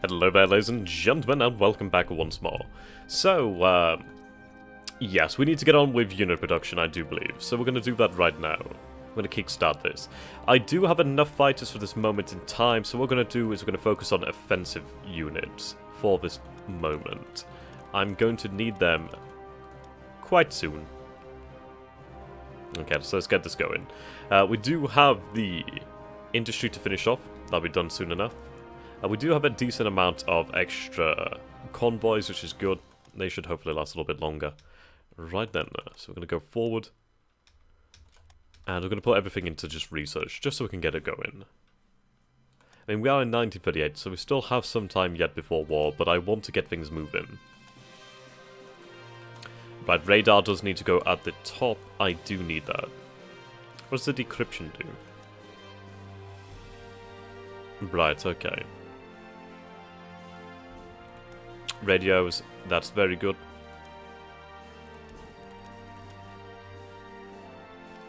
Hello there, ladies and gentlemen, and welcome back once more. So, yes, we need to get on with unit production, I do believe. So we're going to do that right now. We're going to kickstart this. I do have enough fighters for this moment in time, so what we're going to do is we're going to focus on offensive units for this moment. I'm going to need them quite soon. Okay, so let's get this going. We do have the industry to finish off. That'll be done soon enough. We do have a decent amount of extra convoys, which is good. They should hopefully last a little bit longer. Right then, so we're going to go forward. And we're going to put everything into just research, just so we can get it going. I mean, we are in 1938, so we still have some time yet before war, but I want to get things moving. Right, radar does need to go at the top. I do need that. What does the decryption do? Right, okay. Radios, that's very good.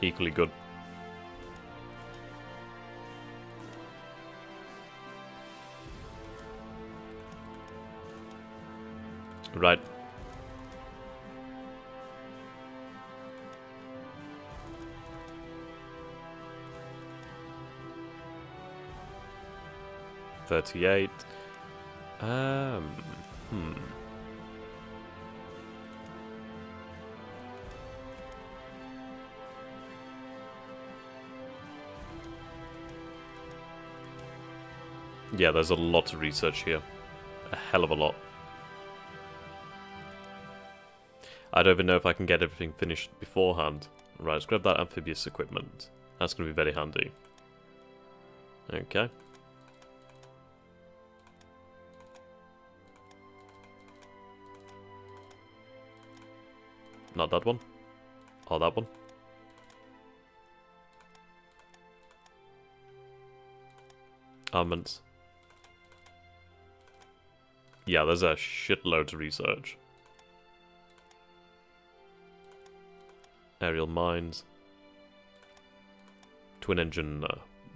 Equally good. Right. $38. Yeah, there's a lot to research here. A hell of a lot. I don't even know if I can get everything finished beforehand. Right, let's grab that amphibious equipment. That's going to be very handy. Okay. Not that one. Or that one. Armaments. Yeah, there's a shitload to research. Aerial mines. Twin engine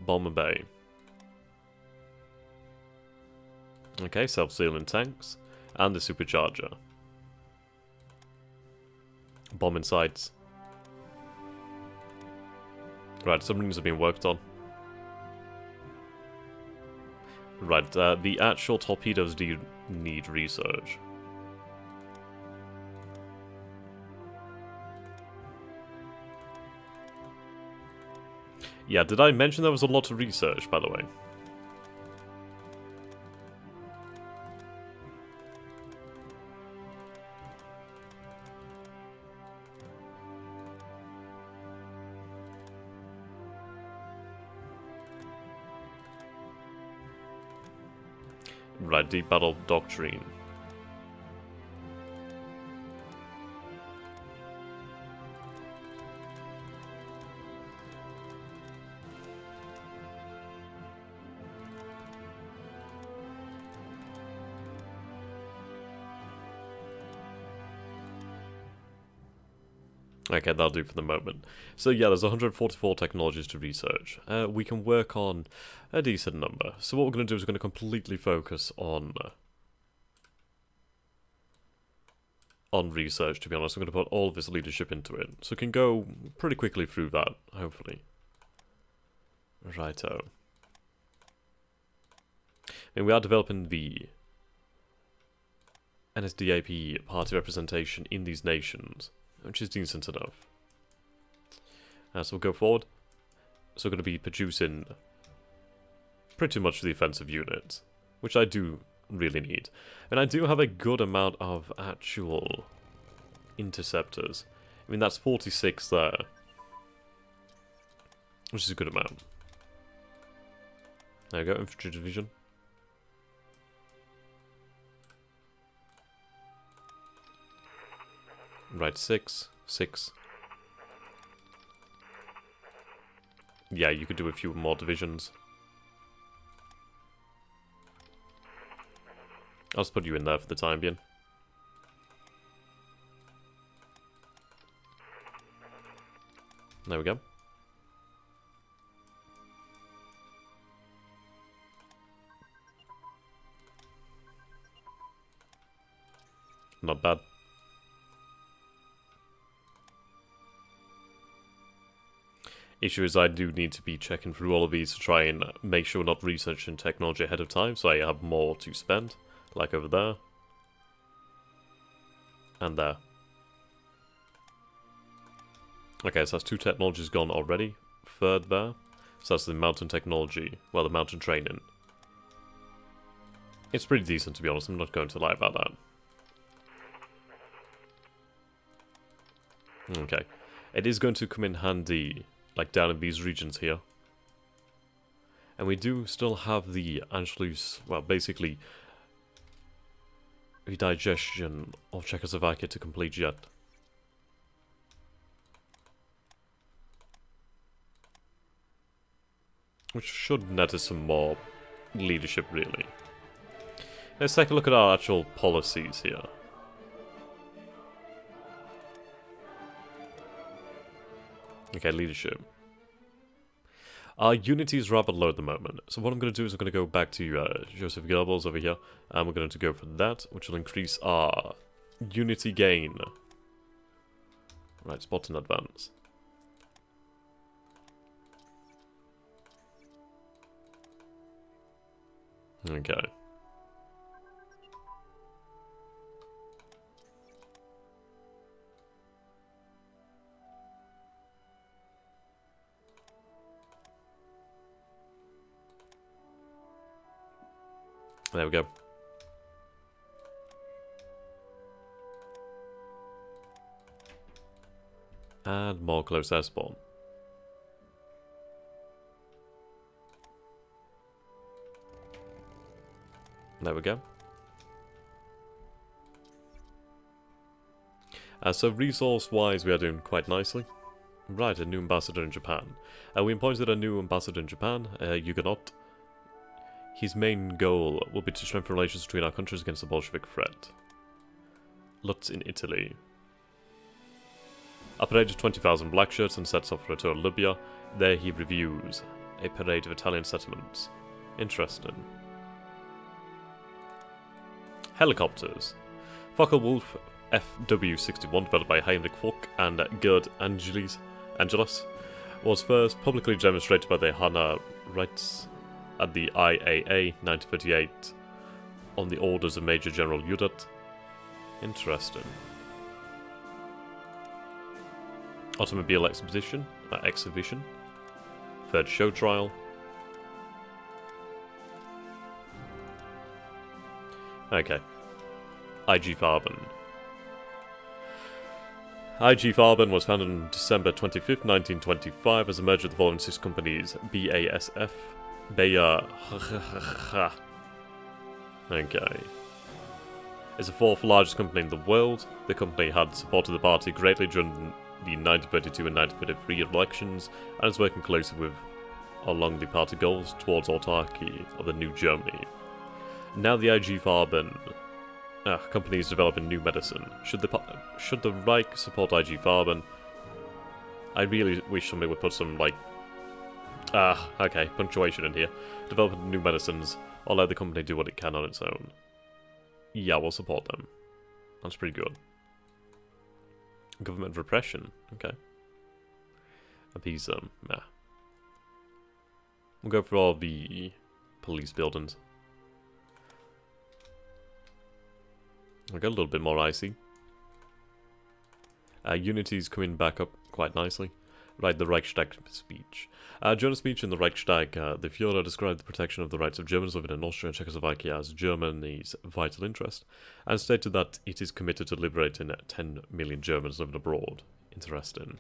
bomber bay. Okay, self-sealing tanks. And the supercharger. Bombing sites. Right, submarines are being worked on. Right, the actual torpedoes do need research. Yeah, did I mention there was a lot of research, by the way? Right, deep battle doctrine. Okay, that'll do for the moment. So yeah, there's 144 technologies to research. We can work on a decent number. So what we're going to do is we're going to completely focus on research, to be honest. I'm going to put all of this leadership into it. So we can go pretty quickly through that, hopefully. Righto. I mean, we are developing the NSDAP party representation in these nations, which is decent enough. So we'll go forward. So we're going to be producing pretty much the offensive units, which I do really need. And I do have a good amount of actual interceptors. I mean, that's 46 there, which is a good amount. There we go, infantry division. Right, 6. Yeah, you could do a few more divisions. I'll just put you in there for the time being. There we go. not bad. Issue is I do need to be checking through all of these to try and make sure we're not researching technology ahead of time, so I have more to spend, like over there. And there. Okay, so that's 2 technologies gone already. Third there. So that's the mountain technology. Well, the mountain training. It's pretty decent, to be honest. I'm not going to lie about that. Okay. It is going to come in handy, like down in these regions here. And we do still have the Anschluss, well, basically, the digestion of Czechoslovakia to complete yet. Which should net us some more leadership, really. Let's take a look at our actual policies here. Okay, leadership. Our unity is rather low at the moment, so what I'm going to do is I'm going to go back to Joseph Goebbels over here, and we're going to go for that, which will increase our unity gain. Right, spot in advance. Okay. There we go. And more close air spawn. There we go. So resource-wise, we are doing quite nicely. Right, a new ambassador in Japan. We appointed a new ambassador in Japan, Huguenot. His main goal will be to strengthen relations between our countries against the Bolshevik threat. Lutz in Italy. A parade of 20,000 black shirts and sets off for a tour of Libya. There he reviews a parade of Italian settlements. Interesting. Helicopters. Focke-Wulf FW-61, developed by Heinrich Fock and Gerd Angelis, was first publicly demonstrated by the Hanna Reitz at the IAA 1938 on the orders of Major General Udat. Interesting. Automobile exhibition. Third show trial. Okay. IG Farben. IG Farben was founded on December 25th, 1925 as a merger of the following 6 companies: BASF, Bayer. Okay. It's the 4th largest company in the world. The company had supported the party greatly during the 1932 and 1933 elections, and is working closely with along the party goals towards autarky of the new Germany. Now the IG Farben company is developing new medicine. Should the Reich support IG Farben? I really wish somebody would put some, like, okay, punctuation in here. Developing new medicines, or let the company do what it can on its own. Yeah, we'll support them. That's pretty good. Government repression, okay. Appease them, nah. We'll go for all the police buildings. I got a little bit more icy. Unity's coming back up quite nicely. Right, the Reichstag speech. During a speech in the Reichstag, the Führer described the protection of the rights of Germans living in Austria and Czechoslovakia as Germany's vital interest, and stated that it is committed to liberating 10 million Germans living abroad. Interesting.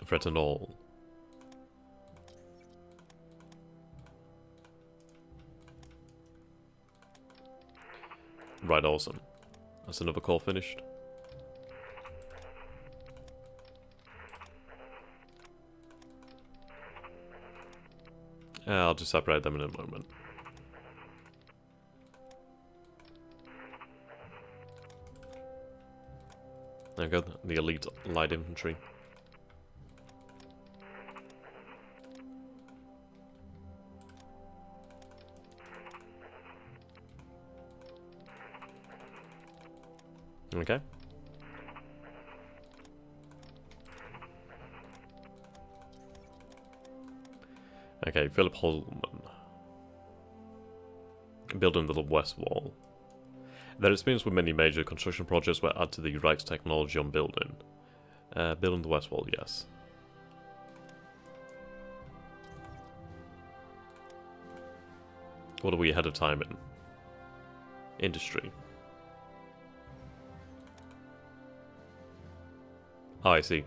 Frettanol. Right, awesome. That's another call finished. I'll just separate them in a moment. There we go, the elite light infantry. Okay. Okay, Philip Holman. Building the west wall. Their experience with many major construction projects will add to the right technology on building. Building the west wall, yes. What are we ahead of time in? Industry. Oh, I see.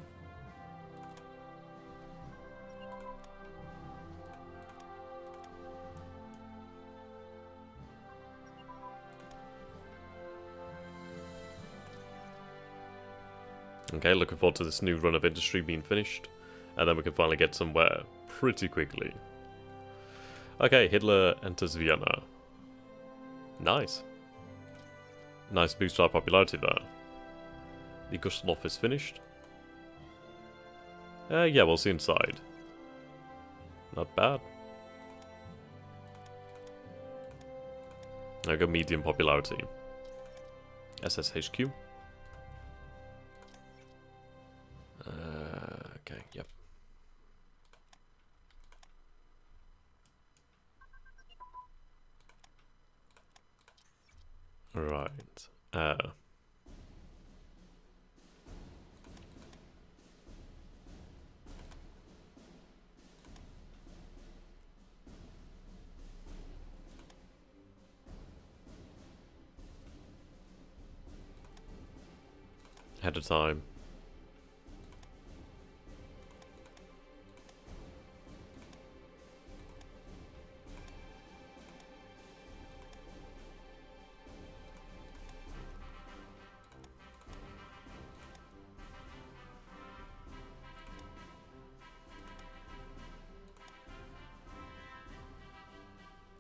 Okay, looking forward to this new run of industry being finished. And then we can finally get somewhere pretty quickly. Okay, Hitler enters Vienna. Nice. Nice boost to our popularity there. The Gustav is finished. Yeah, we'll see inside. Not bad. I got medium popularity. SSHQ. Okay, yep. Right. Ahead of time.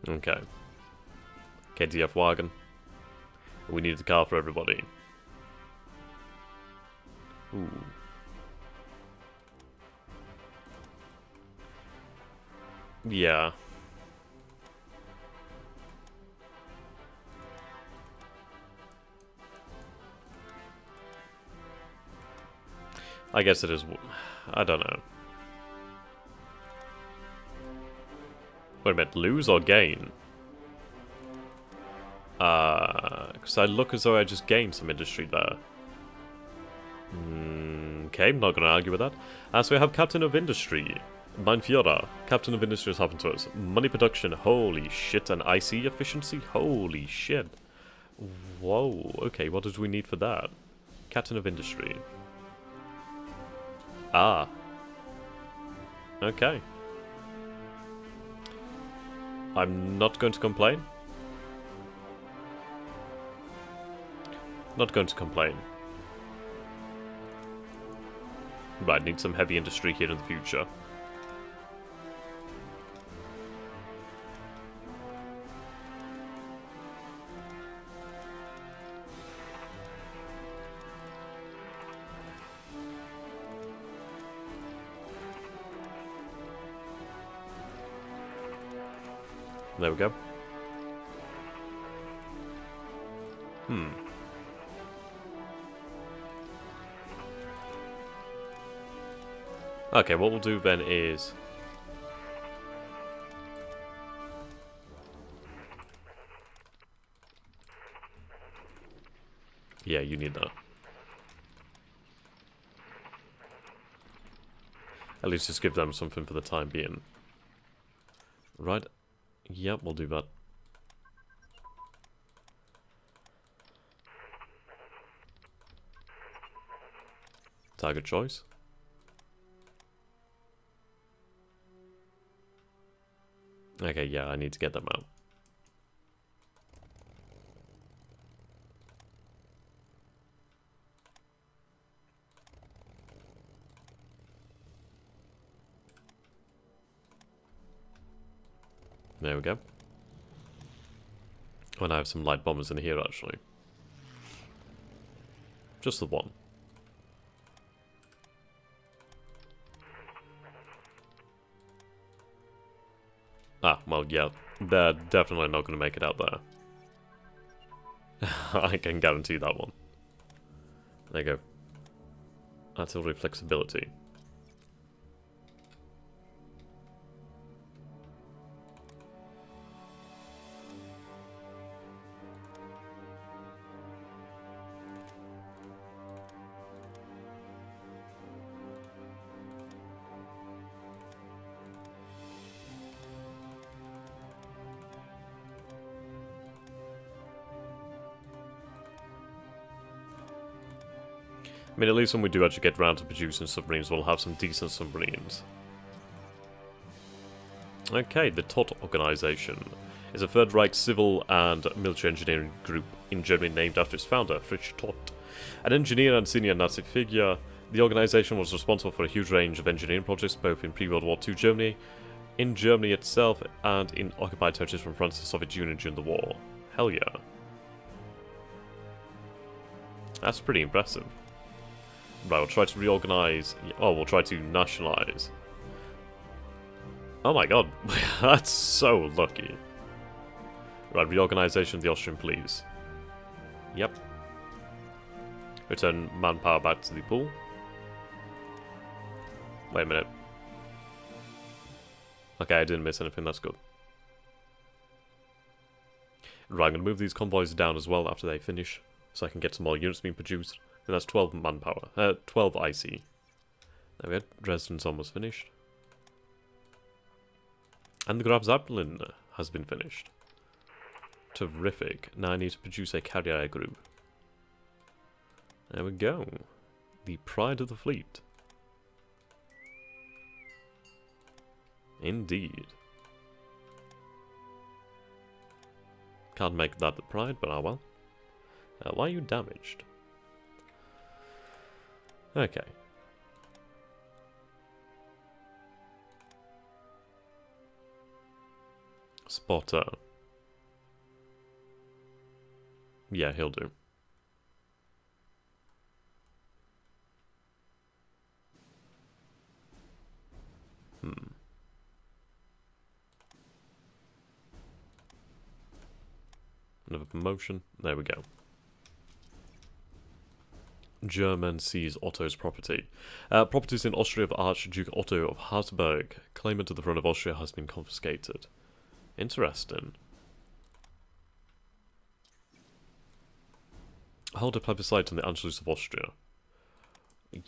Okay. KTF wagon. We need the car for everybody. Ooh. Yeah. I guess it is. I don't know. Wait a minute, lose or gain? Because I look as though I just gained some industry there. Okay, I'm not going to argue with that. So we have Captain of Industry. Mein Führer. Captain of Industry has happened to us. Money production, holy shit. And IC efficiency, holy shit. Whoa, okay, what did we need for that? Captain of Industry. Ah. Okay. I'm not going to complain. Not going to complain. Right, need some heavy industry here in the future. There we go. Okay, what we'll do then is... Yeah, you need that. At least just give them something for the time being. Right. Yep, we'll do that. Target choice. Okay, yeah, I need to get them out. There we go. Oh, and I have some light bombers in here, actually. Just the one. Ah, well, yeah. They're definitely not going to make it out there. I can guarantee that one. There you go. Artillery flexibility. I mean, at least when we do actually get round to producing submarines, we'll have some decent submarines. Okay, the TOT organization is a Third Reich civil and military engineering group in Germany named after its founder, Fritz Todt. An engineer and senior Nazi figure, the organization was responsible for a huge range of engineering projects both in pre-World War II Germany, in Germany itself, and in occupied territories from France to the Soviet Union during the war. Hell yeah. That's pretty impressive. Right, we'll try to reorganize. Oh, we'll try to nationalize. Oh my god, that's so lucky. Right, reorganization of the Austrian police. Yep. Return manpower back to the pool. Wait a minute. Okay, I didn't miss anything, that's good. Right, I'm going to move these convoys down as well after they finish, so I can get some more units being produced. And that's 12 manpower. 12 IC. There we go. Dresden's almost finished. And the Graf Zeppelin has been finished. Terrific. Now I need to produce a carrier group. There we go. The pride of the fleet. Indeed. Can't make that the pride, but oh well. Why are you damaged? Okay. Spotter. Yeah, he'll do. Another promotion. There we go. German seize Otto's property. Properties in Austria of Archduke Otto of Habsburg. Claimant to the throne of Austria has been confiscated. Interesting. Hold a plebiscite on the Anschluss of Austria.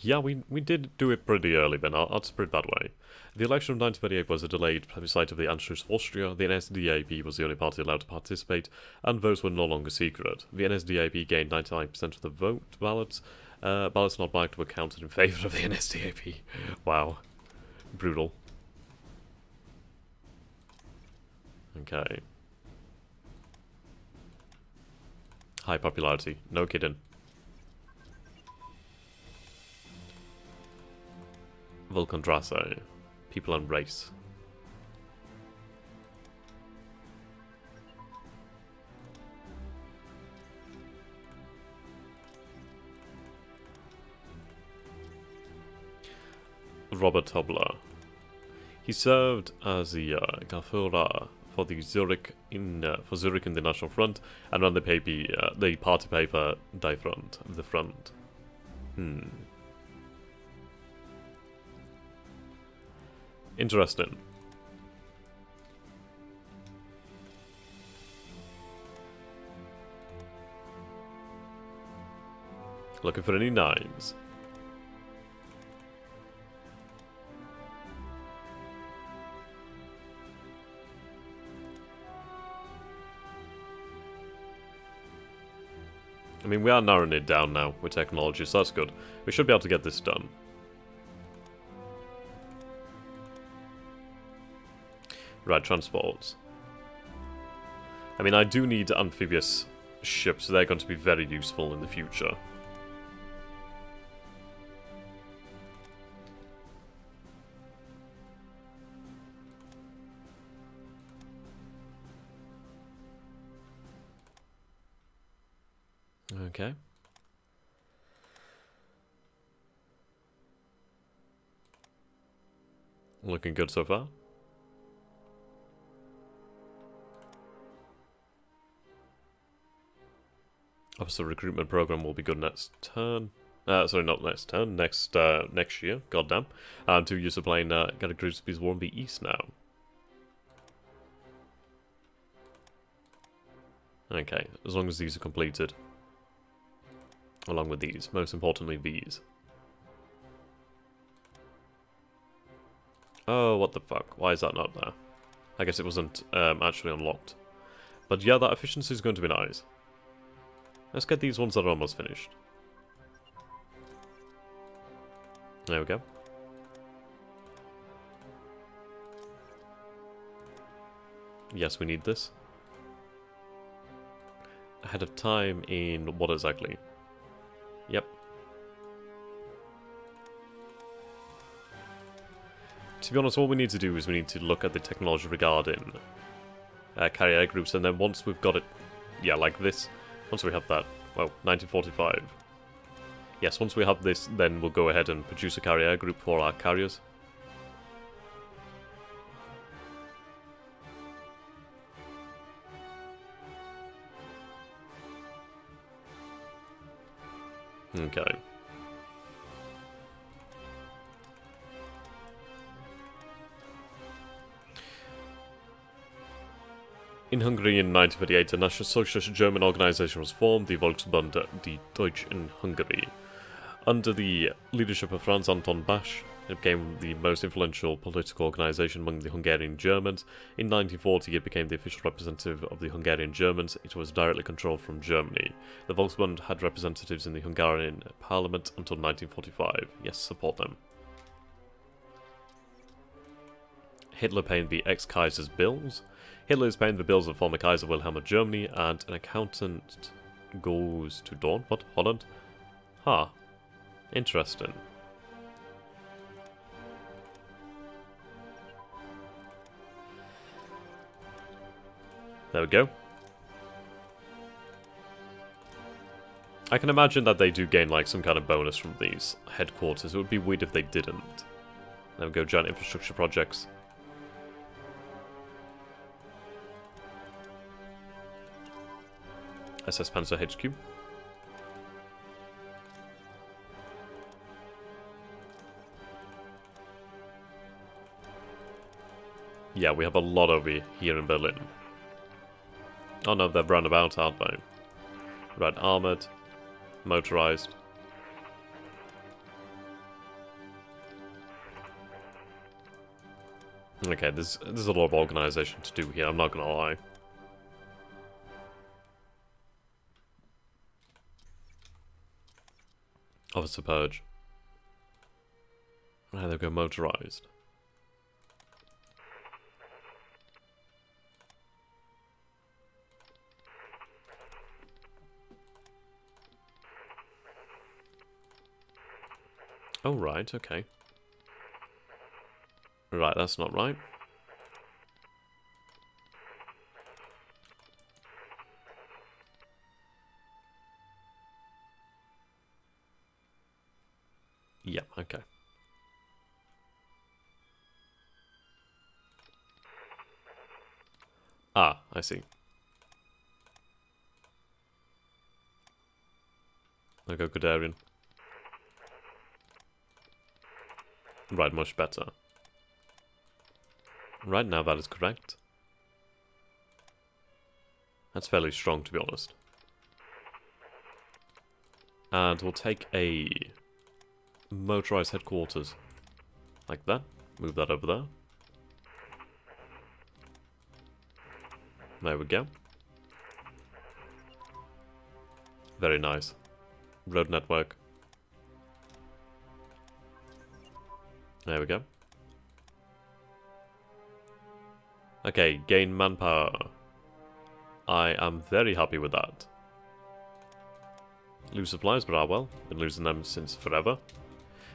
Yeah, we did do it pretty early then, I'll just put it that way. The election of 1938 was a delayed plebiscite of the Anschluss of Austria. The NSDAP was the only party allowed to participate, and votes were no longer secret. The NSDAP gained 99% of the vote ballots. Ballots not marked were counted in favour of the NSDAP. Wow. Brutal. Okay. High popularity. No kidding. Vulcandrasse. People and race. Robert Tobler. He served as the Gafura for the Zurich in the National Front, and ran the party paper Die Front, the Front. Interesting. Looking for any nines. I mean, we are narrowing it down now with technology, so that's good. We should be able to get this done. Right, transports. I mean, I do need amphibious ships, so they're going to be very useful in the future. Okay. Looking good so far. Officer recruitment program will be good next turn. Sorry, not next turn. Next year. Goddamn. 2 years of playing Garrett Grimsby's War in the East now. Okay, as long as these are completed. Along with these. Most importantly, these. Oh, what the fuck? Why is that not there? I guess it wasn't actually unlocked. But yeah, that efficiency is going to be nice. Let's get these ones that are almost finished. There we go. Yes, we need this. Ahead of time in what exactly? Yep. To be honest, what we need to do is we need to look at the technology regarding carrier groups, and then once we've got it, yeah, like this, once we have that, well, 1945. Yes, once we have this, then we'll go ahead and produce a carrier group for our carriers. Okay. In Hungary in 1938, a National Socialist German organization was formed, the Volksbund Die Deutsch in Hungary. Under the leadership of Franz Anton Basch, it became the most influential political organization among the Hungarian Germans. In 1940, it became the official representative of the Hungarian Germans. It was directly controlled from Germany. The Volksbund had representatives in the Hungarian parliament until 1945. Yes, support them. Hitler paying the ex-Kaiser's bills. Hitler is paying the bills of former Kaiser Wilhelm of Germany, and an accountant goes to Dawn. What? Holland? Huh. Interesting. There we go. I can imagine that they do gain like some kind of bonus from these headquarters. It would be weird if they didn't. There we go, giant infrastructure projects. SS Panzer HQ. Yeah, we have a lot over here in Berlin. Oh no, they're roundabout, aren't they? Right, armoured, motorised. Okay, there's a lot of organisation to do here, I'm not gonna lie. Officer Purge. Right, they go motorised. Oh, right, okay. Right, that's not right. Yeah, okay. Ah, I see. I'll go Guderian. Right, much better. Right now, that is correct. That's fairly strong, to be honest. And we'll take a motorized headquarters. Like that. Move that over there. There we go. Very nice. Road network. There we go. Okay, gain manpower. I am very happy with that. Lose supplies, but well, been losing them since forever.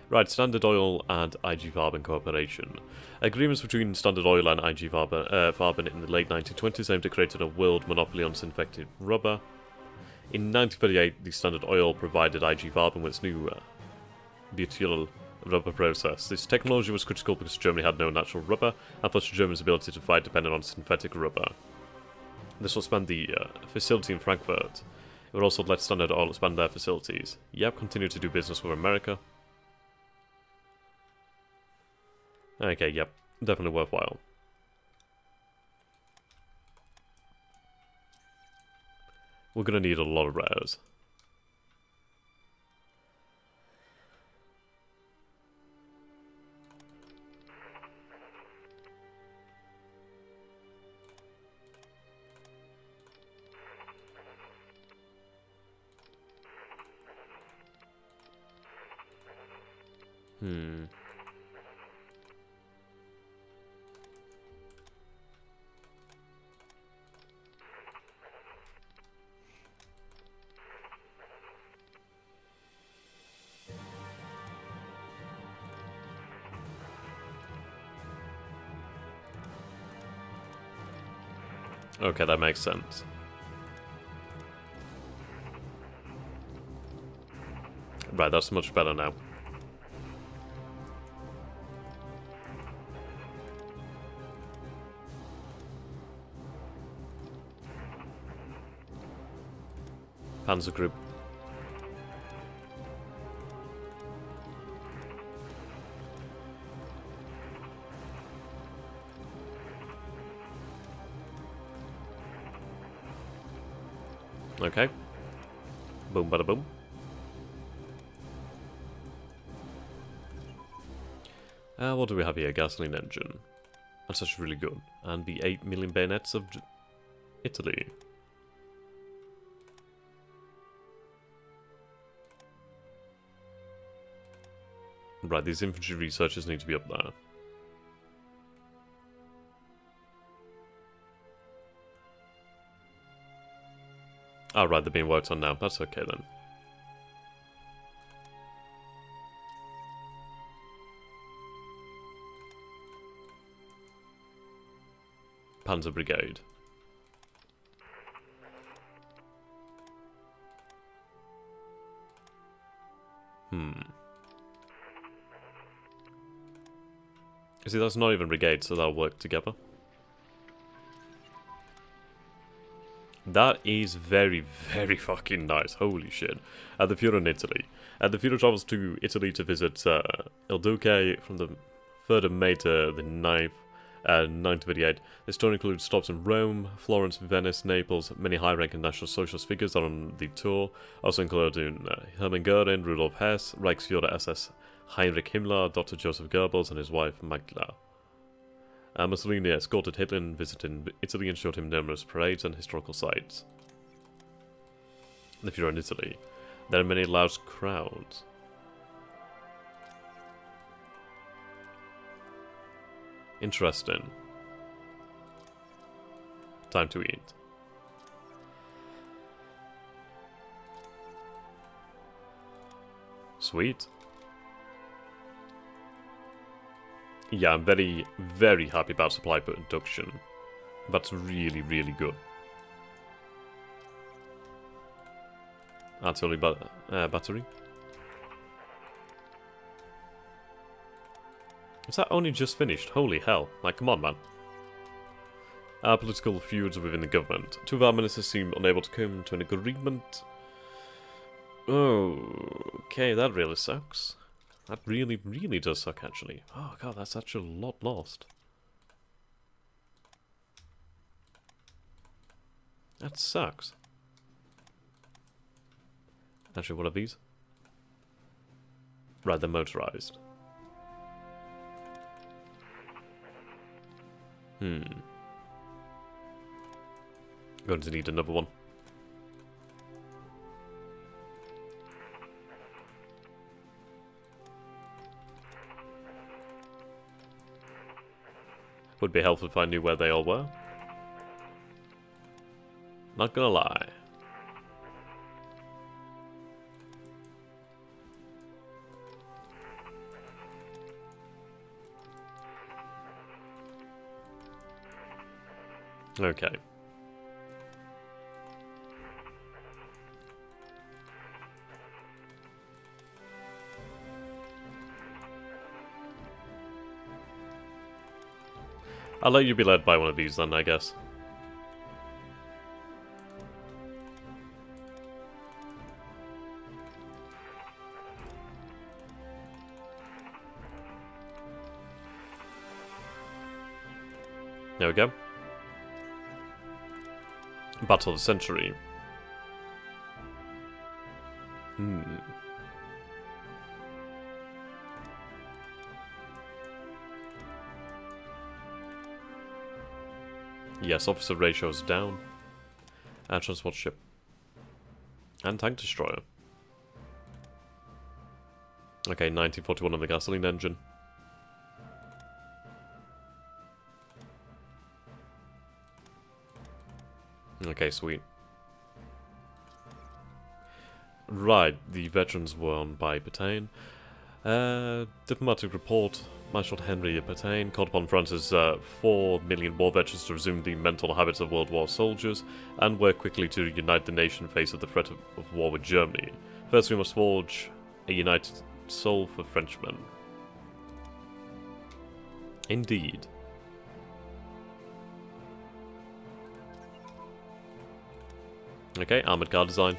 Right, Standard Oil and IG Farben cooperation. Agreements between Standard Oil and IG Farben in the late 1920s aimed at creating a world monopoly on synthetic rubber. In 1938, the Standard Oil provided IG Farben with its new butyl rubber process. This technology was critical because Germany had no natural rubber, and thus Germany's ability to fight depended on synthetic rubber. This will expand the facility in Frankfurt. It would also let Standard Oil expand their facilities. Yep, continue to do business with America. Okay, yep, definitely worthwhile. We're gonna need a lot of rares. Okay, that makes sense. Right, that's much better now. Panzer Group. Okay. Boom, bada boom. What do we have here? Gasoline engine. That's actually really good. And the 8 million bayonets of Italy. Right, these infantry researchers need to be up there. Oh, right, they're being worked on now. That's okay then. Panzer Brigade. See, that's not even brigade, so they'll work together. That is very, very fucking nice. Holy shit. The Führer in Italy. The Führer travels to Italy to visit Il Duce from the 3rd of May to the 9th. 1938. This tour includes stops in Rome, Florence, Venice, Naples. Many high-ranking National Socialist figures are on the tour, also including Hermann Göring, Rudolf Hess, Reichsführer SS Heinrich Himmler, Dr. Joseph Goebbels, and his wife Magda. Mussolini escorted Hitler and visited Italy and showed him numerous parades and historical sites. If you're in Italy, there are many large crowds. Interesting. Time to eat. Sweet. Yeah, I'm very, very happy about supply production. That's really, really good. Artillery battery. Is that only just finished? Holy hell. Like, come on, man. Political feuds within the government. Two of our ministers seem unable to come to an agreement. Oh, okay, that really sucks. That really, really does suck, actually. Oh, God, that's actually a lot lost. That sucks. Actually, what are these? Right, they're motorized. Going to need another one. Would be helpful if I knew where they all were. Not gonna lie. Okay. I'll let you be led by one of these then, I guess. There we go. Battle of the Century. Yes, officer ratio is down. And transport ship. And tank destroyer. Okay, 1941 on the gasoline engine. Okay, sweet. Right, the veterans won by Pétain. Diplomatic report. Marshal Henry Pétain called upon France's 4 million war veterans to resume the mental habits of World War soldiers and work quickly to unite the nation in face of the threat of war with Germany. First, we must forge a united soul for Frenchmen. Indeed. Okay, armored car design.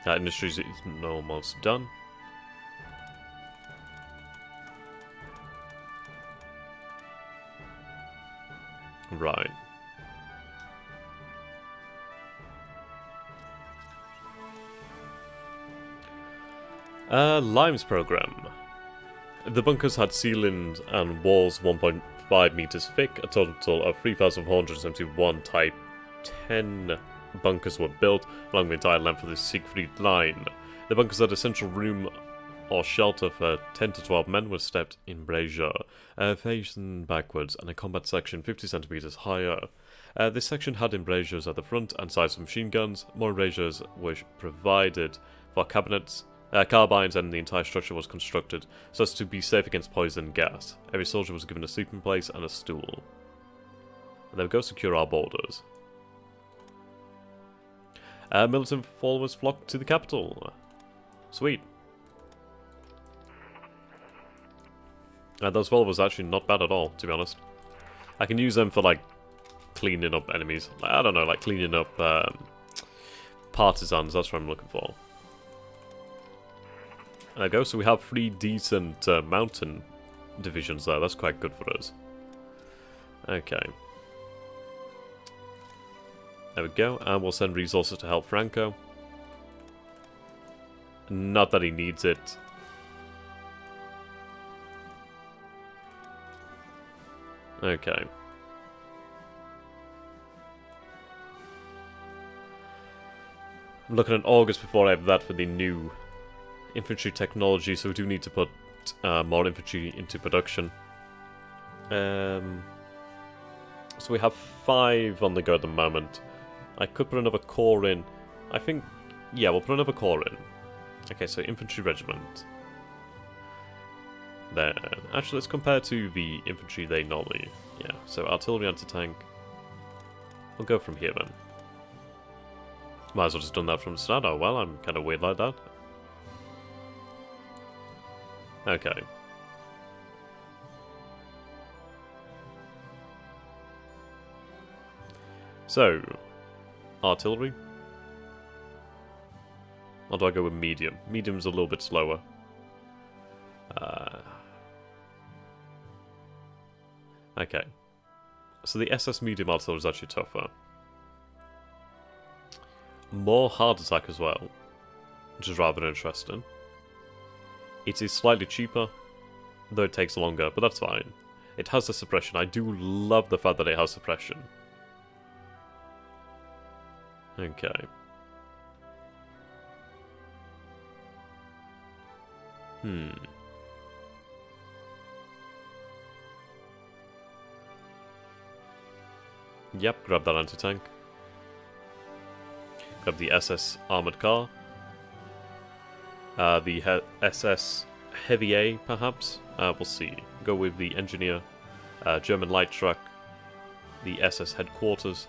Industries is almost done. Right. Limes program. The bunkers had ceilings and walls 1.5 meters thick. A total of 3,471 Type 10 bunkers were built along the entire length of the Siegfried Line. The bunkers had a central room or shelter for 10 to 12 men with stepped embrasure, facing backwards, and a combat section 50 centimeters higher. This section had embrasures at the front and sides for machine guns. More embrasures were provided for carbines, and the entire structure was constructed so as to be safe against poison gas. Every soldier was given a sleeping place and a stool. And there we go, secure our borders. Militant followers flocked to the capital. Sweet. Those followers are actually not bad at all, to be honest. I can use them for, like, cleaning up enemies. Like, I don't know, like cleaning up partisans, that's what I'm looking for. There we go, so we have 3 decent mountain divisions there. That's quite good for us. Okay. There we go, and we'll send resources to help Franco. Not that he needs it. Okay. I'm looking at August before I have that for the new infantry technology, so we do need to put more infantry into production. So we have 5 on the go at the moment. I could put another corps in. I think, yeah, we'll put another corps in. Okay, so infantry regiment. Then, actually, let's compare to the infantry they normally. Yeah, so artillery anti-tank. We'll go from here then. Might as well just done that from the start. Oh well, I'm kind of weird like that. Okay. So, artillery. Or do I go with medium? Medium's a little bit slower. Okay. So the SS medium artillery is actually tougher. More hard attack as well, which is rather interesting. It is slightly cheaper, though it takes longer, but that's fine. It has the suppression. I do love the fact that it has suppression. Okay. Yep, grab that anti-tank. Grab the SS armored car. The SS Heavy A, perhaps? We'll see. Go with the engineer. German light truck. The SS headquarters.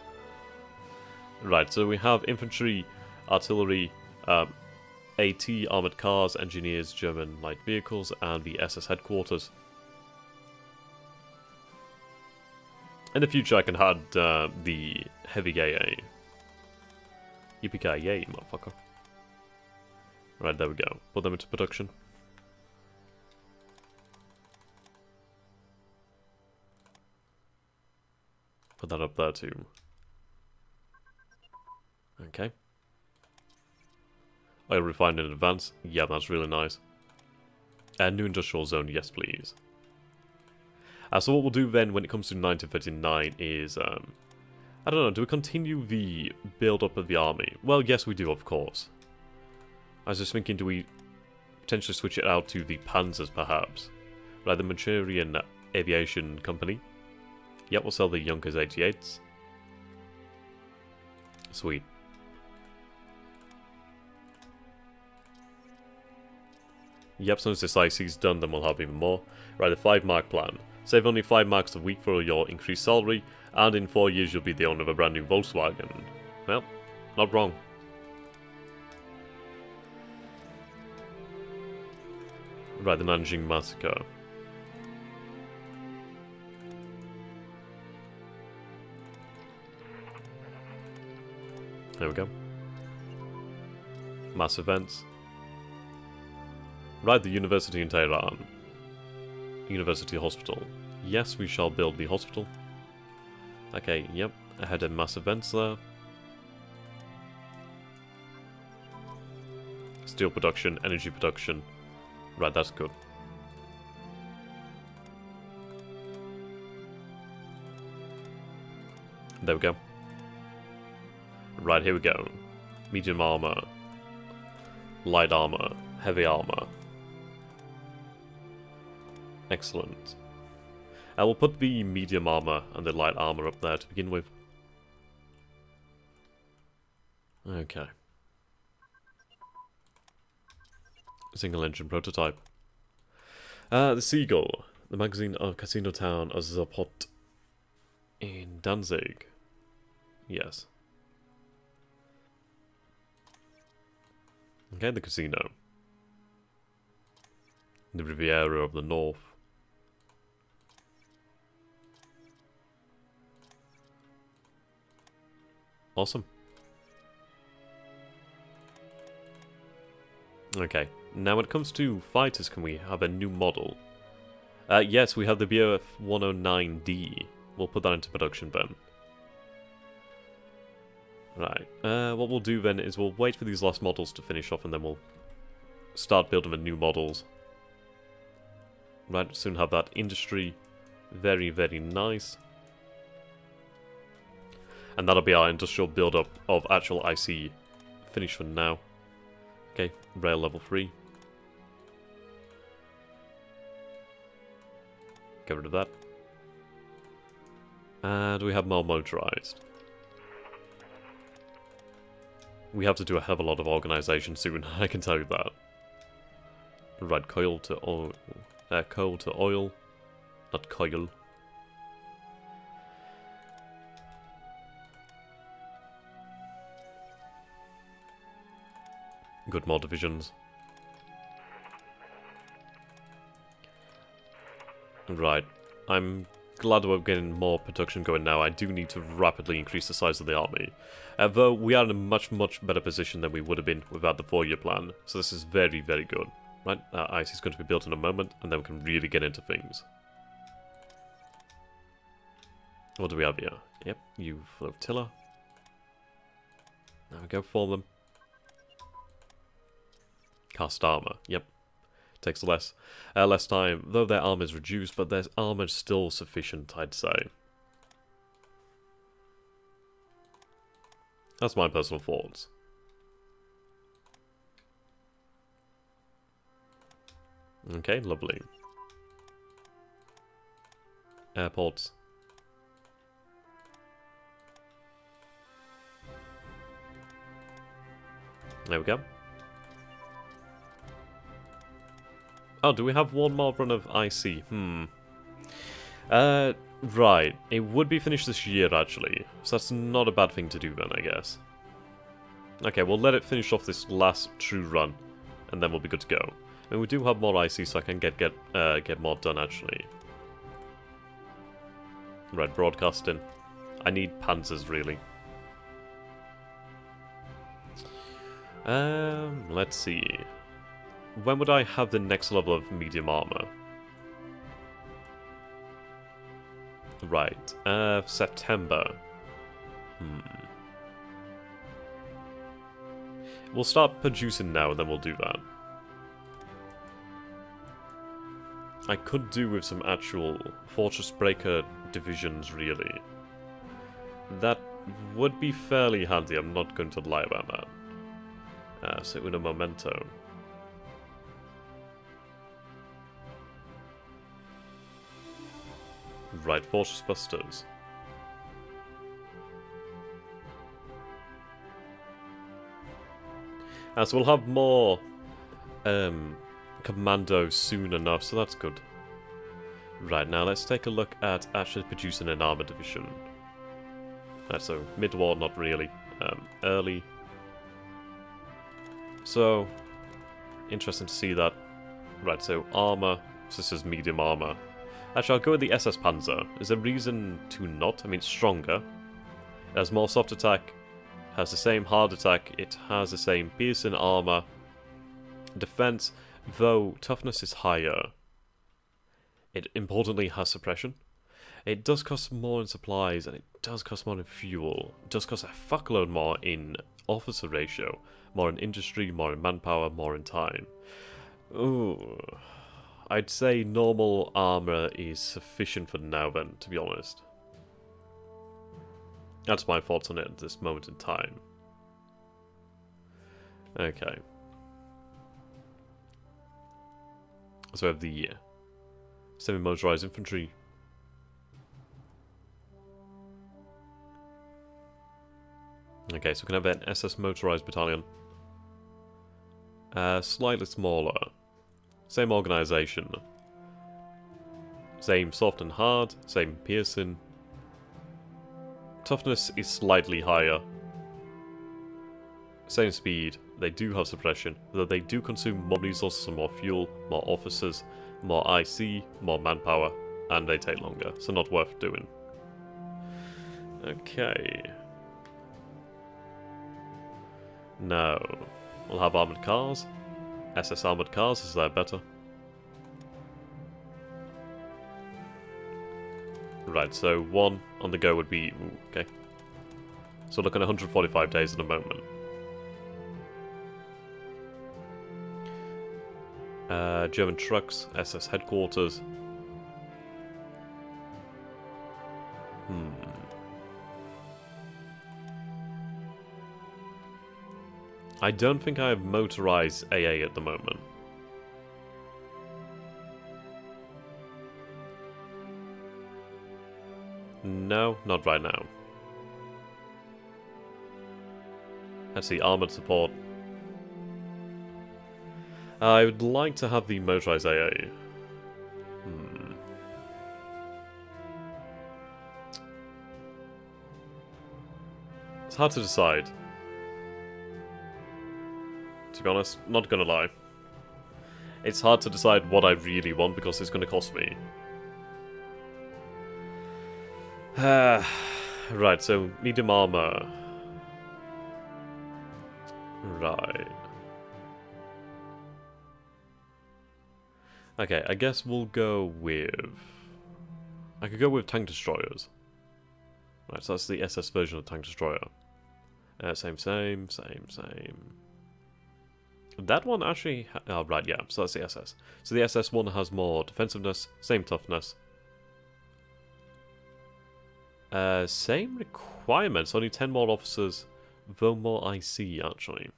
Right, so we have infantry, artillery, AT armored cars, engineers, German light vehicles, and the SS headquarters. In the future I can add the heavy AA. Yippee-ki-yay, motherfucker. Right, there we go. Put them into production. Put that up there too. Okay. Oil refined in advance. Yeah, that's really nice. New industrial zone, yes please. So what we'll do then when it comes to 1939 is, I don't know, do we continue the build-up of the army? Well, yes we do, of course. I was just thinking, do we potentially switch it out to the Panzers, perhaps? Right, the Manchurian Aviation Company. Yep, we'll sell the Junkers 88s. Sweet. Yep, so as this IC's done, then we'll have even more. Right, the 5-mark plan. Save only 5 marks a week for your increased salary, and in 4 years you'll be the owner of a brand new Volkswagen. Well, not wrong. Right, the Nanjing Massacre. There we go. Mass events. Right, the University in Tehran. University Hospital. Yes, we shall build the hospital. Okay, yep. I had a mass events there. Steel production, energy production. Right, that's good. There we go. Right, here we go. Medium armor. Light armor. Heavy armor. Excellent. I will put the medium armor and the light armor up there to begin with. Okay. Single engine prototype. The Seagull. The magazine of Casino Town of Zapot in Danzig. Yes. Okay, the casino. The Riviera of the North. Awesome. Okay, now when it comes to fighters, can we have a new model? Yes, we have the BOF 109D. We'll put that into production then. Right, what we'll do then is we'll wait for these last models to finish off and then we'll start building the new models. Right, soon have that industry. Very, very nice. And that'll be our industrial build-up of actual IC finished for now. Okay, rail level 3. Get rid of that. And we have more motorized. We have to do a hell of a lot of organization soon, I can tell you that. Right, coal to oil. Coal to oil. Not coil. Good, more divisions. Right. I'm glad we're getting more production going now. I do need to rapidly increase the size of the army. Though we are in a much, much better position than we would have been without the 4-year plan. So this is very, very good. Right, ice is going to be built in a moment, and then we can really get into things. What do we have here? Yep, you flotilla. There we go, for them. Cast armor, yep. Takes less time, though their armor is reduced, but their armor is still sufficient, I'd say. That's my personal thoughts. Okay, lovely. Airports. There we go. Oh, do we have one more run of IC? Right. It would be finished this year, actually. So that's not a bad thing to do then, I guess. Okay, we'll let it finish off this last true run, and then we'll be good to go. I mean, we do have more IC, so I can get more done, actually. Right, broadcasting. I need panzers, really. Let's see. When would I have the next level of medium armor? Right. September. We'll start producing now and then we'll do that. I could do with some actual Fortress Breaker divisions, really. That would be fairly handy, I'm not going to lie about that. So Uno Momento. Right, Fortress Busters. So we'll have more commandos soon enough, so that's good. Right, now let's take a look at actually producing an armor division. So mid-war, not really. Early. So, interesting to see that. Right, so armor. So this is medium armor. Actually, I'll go with the SS Panzer. Is there a reason to not? I mean, it's stronger. It has more soft attack. Has the same hard attack. It has the same piercing armor. Defense, though toughness is higher. It importantly has suppression. It does cost more in supplies, and it does cost more in fuel. It does cost a fuckload more in officer ratio. More in industry, more in manpower, more in time. Ooh. I'd say normal armor is sufficient for now then, to be honest. That's my thoughts on it at this moment in time. Okay. So we have the semi-motorized infantry. Okay, so we can have an SS motorized battalion. Slightly smaller. Same organization. Same soft and hard. Same piercing. Toughness is slightly higher. Same speed. They do have suppression, though they do consume more resources and more fuel, more officers, more IC, more manpower, and they take longer, so not worth doing. Okay. Now, we'll have armoured cars. SS armoured cars, is that better? Right, so one on the go would be... Ooh, okay. So looking at 145 days at the moment. German trucks, SS headquarters. I don't think I have motorized AA at the moment. No, not right now. Let's see, armored support. I would like to have the motorized AA. It's hard to decide. To be honest, not gonna lie. It's hard to decide what I really want because it's gonna cost me. Right, so medium armor. Right. Okay, I guess we'll go with... I could go with tank destroyers. Right, so that's the SS version of tank destroyer. Same. That one actually... oh, right, yeah, so that's the SS. So the SS one has more defensiveness, same toughness. Same requirements, only 10 more officers, though more IC, actually.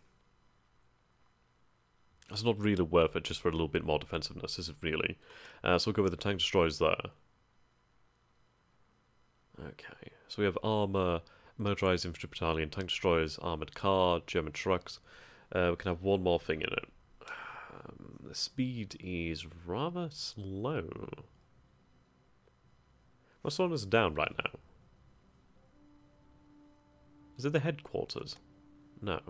That's not really worth it just for a little bit more defensiveness, is it really? So we'll go with the tank destroyers there. Okay, so we have armor, motorized infantry battalion, tank destroyers, armored car, German trucks. We can have one more thing in it. The speed is rather slow. My slowing is down right now. Is it the headquarters? No.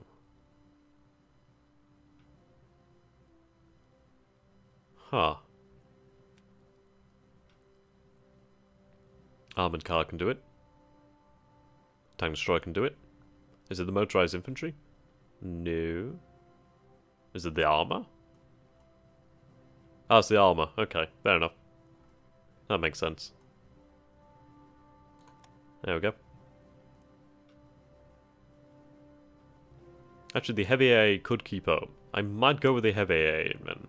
Huh. Armored car can do it. Tank destroyer can do it. Is it the motorized infantry? No. Is it the armor? Ah, it's the armor. Okay, fair enough. That makes sense. There we go. Actually, the heavy AA could keep up. I might go with the heavy AA then.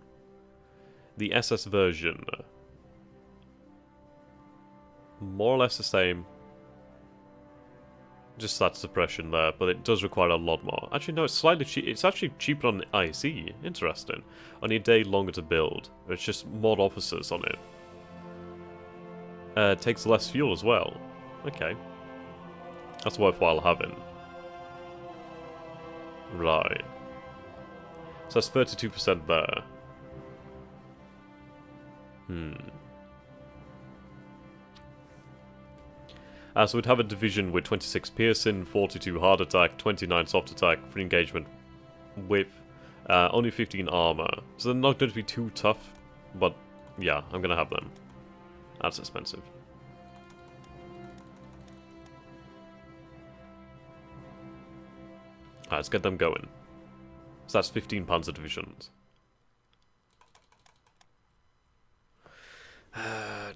The SS version. More or less the same. Just that suppression there, but it does require a lot more. Actually, no, it's slightly cheap. It's actually cheaper on the IC. Interesting. Only a day longer to build. It's just more officers on it. Takes less fuel as well. Okay. That's worthwhile having. Right. So that's 32% there. So we'd have a division with 26 piercing, 42 hard attack, 29 soft attack, 3 engagement with only 15 armor. So they're not going to be too tough, but yeah, I'm going to have them. That's expensive. Alright, let's get them going. So that's 15 Panzer divisions. I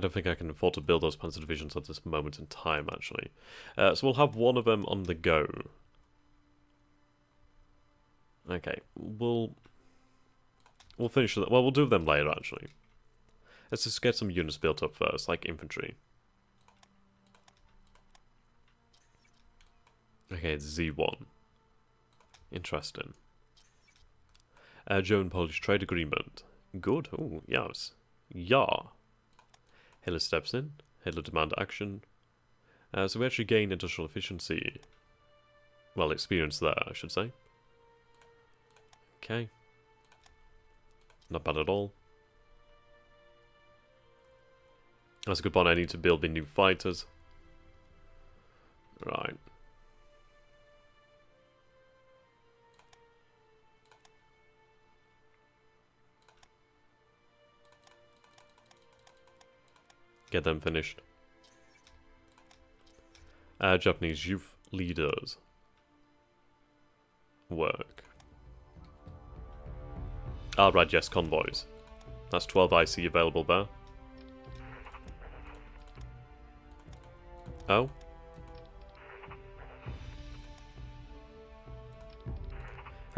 don't think I can afford to build those Panzer divisions at this moment in time, actually. So we'll have one of them on the go. Okay, we'll finish that. Well, we'll do them later, actually. Let's just get some units built up first, like infantry. Okay, it's Z1. Interesting. German-Polish trade agreement. Good. Oh, yes. Yeah. Hitler steps in. Hitler demand action. So we actually gain industrial efficiency. Well, experience there, I should say. Okay. Not bad at all. That's a good point. I need to build the new fighters. Right. Get them finished. Japanese youth leaders. Work. Ah, right, yes, convoys. That's 12 IC available there. Oh.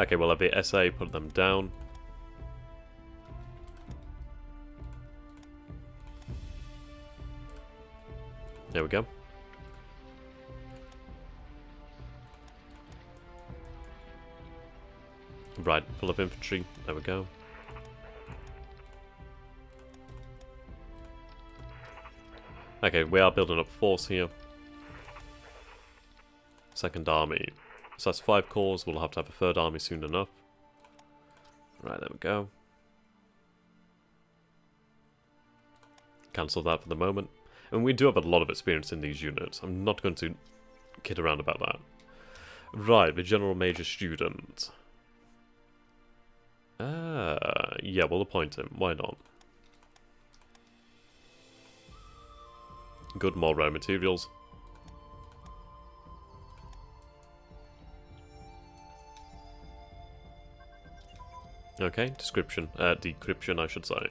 Okay, we'll have the SA put them down. There we go. Right, full of infantry. There we go. Okay, we are building up force here. Second army. So that's 5 corps. We'll have to have a third army soon enough. Right, there we go. Cancel that for the moment. And we do have a lot of experience in these units. I'm not going to kid around about that. Right, the General Major Student. Yeah, we'll appoint him. Why not? Good, more rare materials. Okay, decryption, I should say.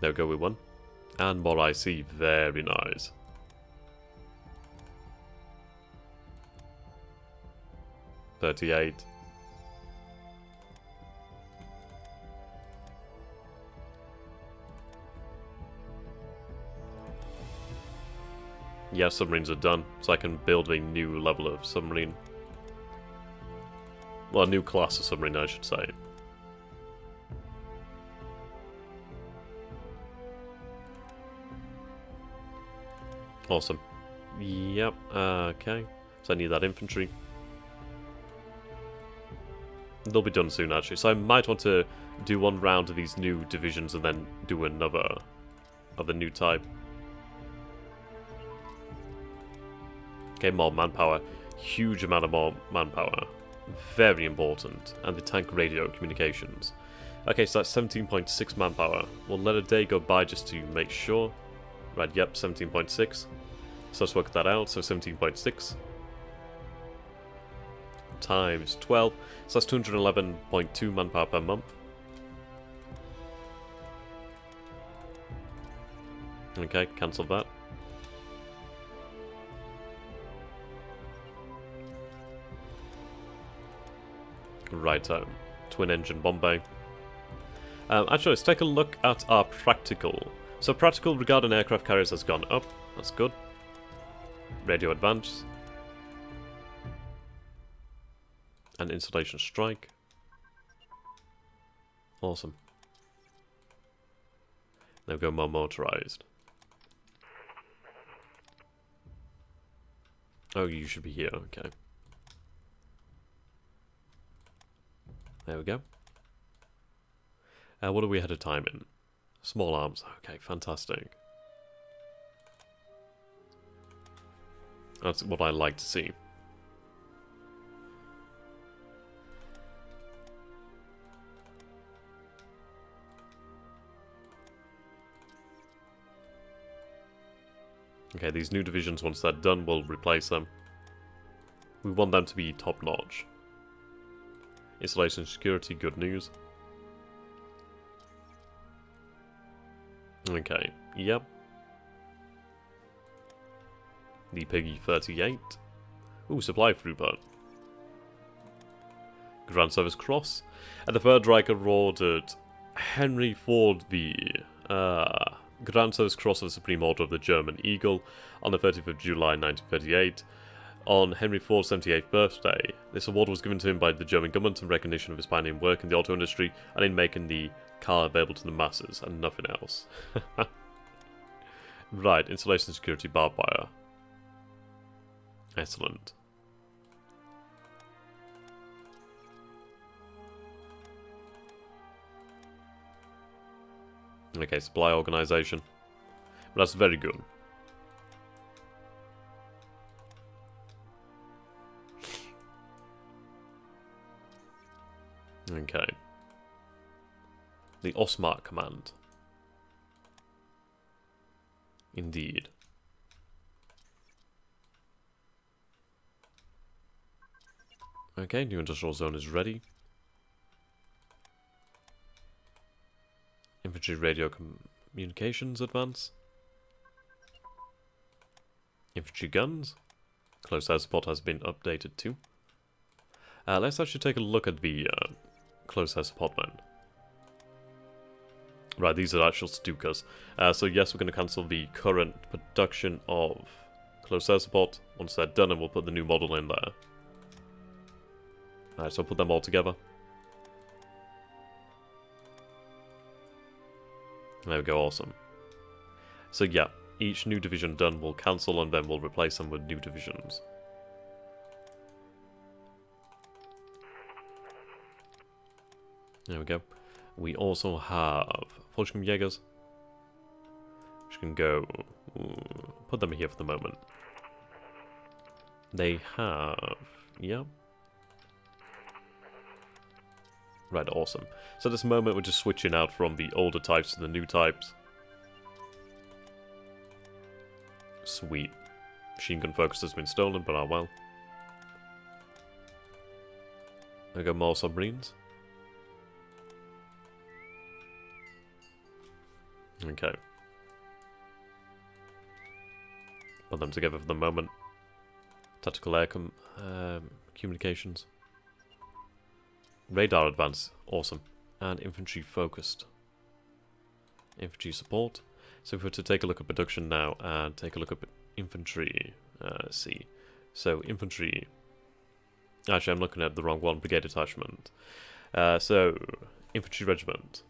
There we go, we won. And more IC, very nice. $38. Yeah, submarines are done, so I can build a new level of submarine. Well, a new class of submarine, I should say. Awesome. Yep, okay. So I need that infantry. They'll be done soon, actually. So I might want to do one round of these new divisions and then do another of the new type. Okay, more manpower. Huge amount of more manpower. Very important. And the tank radio communications. Okay, so that's 17.6 manpower. We'll let a day go by just to make sure. Right, yep, 17.6. So let's work that out. So 17.6 times 12, so that's 211.2 manpower per month. Okay, cancel that. Right, twin engine Bombay. Actually, let's take a look at our practical. So practical regarding aircraft carriers has gone up. That's good. Radio advance. And installation strike. Awesome. Now go more motorized. Oh, you should be here, okay. There we go. What are we ahead of time in? Small arms. Okay, fantastic. That's what I like to see. Okay, these new divisions, once they're done, we'll replace them. We want them to be top-notch. Installation security, good news. Okay, yep. The Piggy 38. Ooh, supply throughput. Grand Service Cross. And the Third Reich ordered Henry Ford the Grand Service Cross of the Supreme Order of the German Eagle on the 30th of July 1938. On Henry Ford's 78th birthday, this award was given to him by the German government in recognition of his pioneering work in the auto industry and in making the car available to the masses, and nothing else. Right, installation security barbed wire. Excellent. Okay, supply organization. But that's very good. Okay. The Osmark command. Indeed. Okay, new industrial zone is ready. Infantry radio communications advance. Infantry guns. Close air support has been updated too. Let's actually take a look at the close air support men. Right, these are actual Stukas. So yes, we're going to cancel the current production of close air support. Once they're done, and we'll put the new model in there. Alright, so I'll put them all together. There we go, awesome. So yeah, each new division done will cancel, and then we'll replace them with new divisions. There we go. We also have Fallschirmjägers, which can go... put them here for the moment. They have... yeah. Right, awesome. So at this moment we're just switching out from the older types to the new types. Sweet. Machine gun focus has been stolen, but oh well. There we go, more submarines. Okay. Put them together for the moment. Tactical air communications. Radar advance, awesome. And infantry focused. Infantry support. So if we were to take a look at production now and take a look at infantry, let's see. So infantry. Actually, I'm looking at the wrong one. Brigade detachment. So infantry regiment.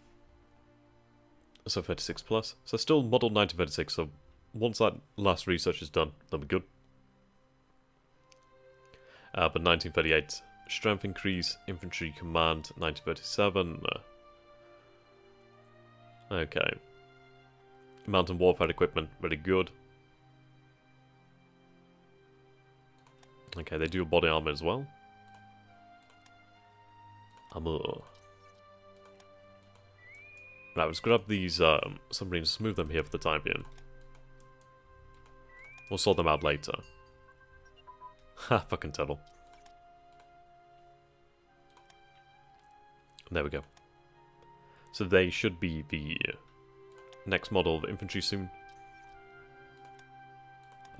So 36 plus. So still model 1936. So once that last research is done, that'll be good. But 1938 strength increase, infantry command 1937. Okay. Mountain warfare equipment, very good. Okay, they do body armor as well. Armor. Right, let's grab these submarines, move them here for the time being. We'll sort them out later. Ha, fucking turtle. There we go. So they should be the next model of infantry soon.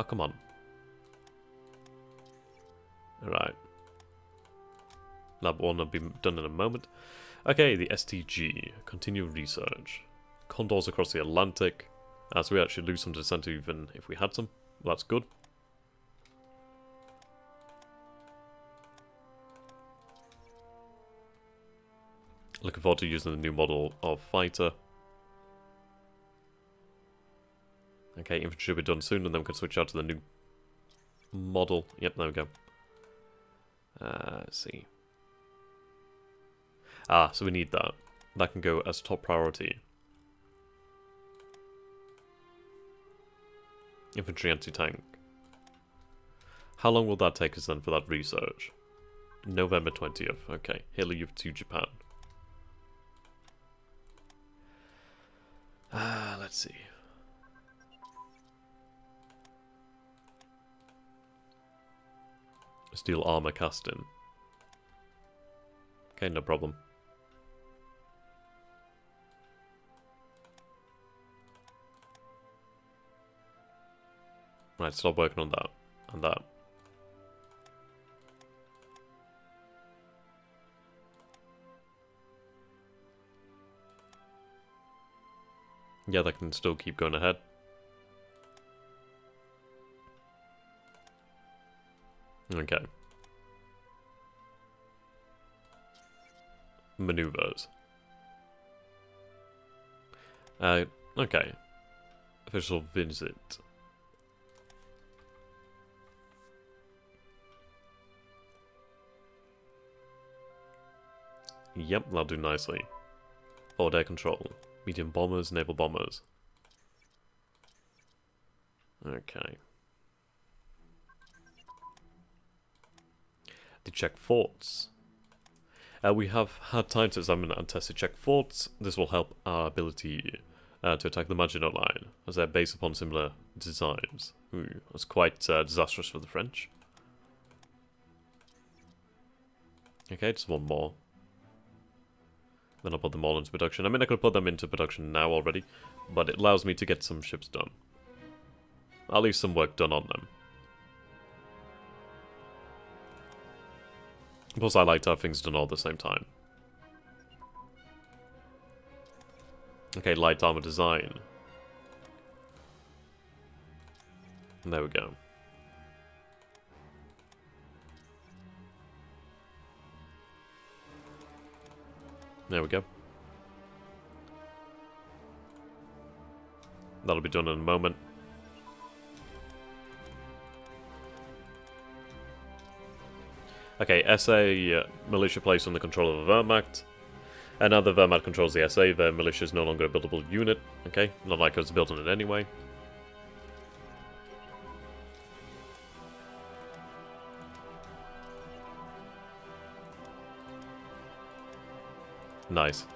Oh, come on. Alright. Lab 1 will be done in a moment. Okay, the STG. Continue research. Condors across the Atlantic. As we actually lose some descent even if we had some. Well, that's good. Looking forward to using the new model of fighter. Okay, infantry will be done soon, and then we can switch out to the new model. Yep, there we go. Let's see. Ah, so we need that. That can go as top priority. Infantry anti-tank. How long will that take us then for that research? November 20th. Okay, Hilly to Japan. Let's see. Steel armor casting. Okay, no problem. Right, stop working on that. And that. Yeah, that can still keep going ahead. Okay. Maneuvers. Okay. Official visit. Yep, that'll do nicely. Forward air control. Medium bombers, naval bombers. Okay. To check forts. We have had time to examine and test the check forts. This will help our ability to attack the Maginot Line, as they're based upon similar designs. Ooh, that's quite disastrous for the French. Okay, just one more. Then I'll put them all into production. I mean, I could put them into production now already, but it allows me to get some ships done. At least some work done on them. Plus, I like to have things done all at the same time. Okay, light armor design. And there we go. There we go. That'll be done in a moment. Okay, SA militia placed under control of the Wehrmacht. And now the Wehrmacht controls the SA, their militia is no longer a buildable unit. Okay, not like I was building it anyway. Nice.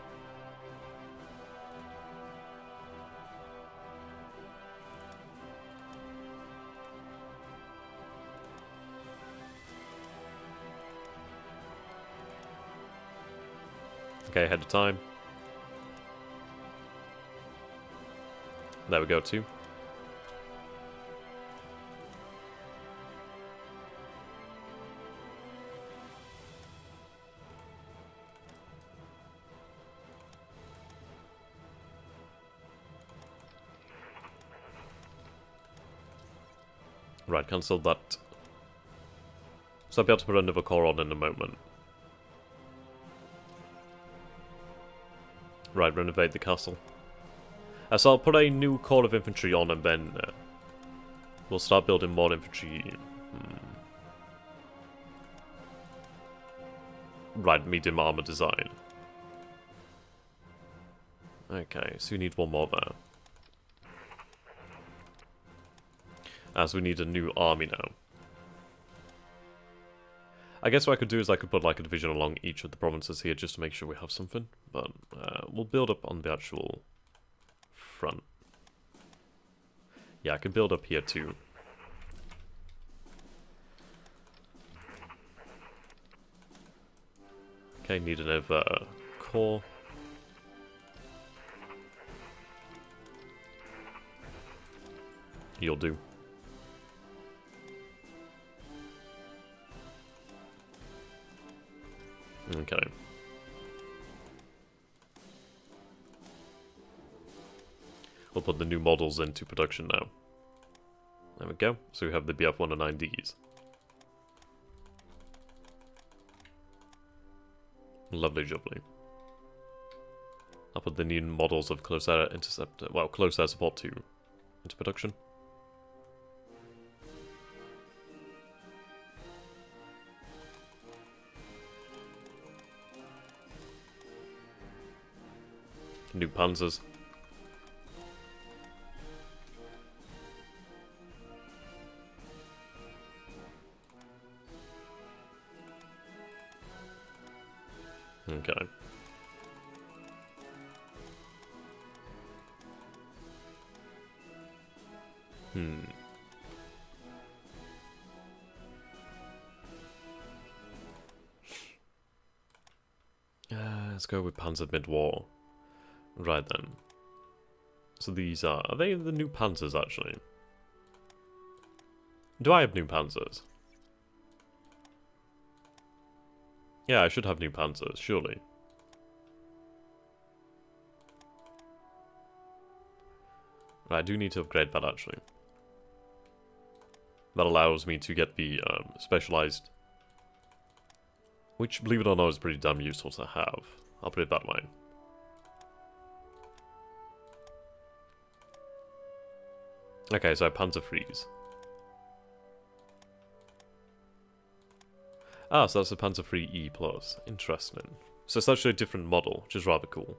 Okay, ahead of time. There we go, too. Right, cancel that. So I'll be able to put another core on in a moment. Right, renovate the castle. So I'll put a new core of infantry on and then we'll start building more infantry. Right, medium armor design. Okay, so we need one more there. As we need a new army now. I guess what I could do is I could put like a division along each of the provinces here just to make sure we have something. But we'll build up on the actual front. Yeah, I can build up here too. Okay, need another core. You'll do. Okay. We'll put the new models into production now. There we go. So we have the BF-109Ds. Lovely jubbly. I'll put the new models of close air interceptor, well, close air support 2 into production. New panzers. Okay. Let's go with Panzer mid-war. Right then. So these are they the new Panzers actually? Do I have new Panzers? Yeah, I should have new Panzers, surely. Right, I do need to upgrade that actually. That allows me to get the specialized, which, believe it or not, is pretty damn useful to have. I'll put it that way. Okay, so I have Panzer Freeze. Ah, so that's a Panzer Free E+. Interesting. So it's actually a different model, which is rather cool.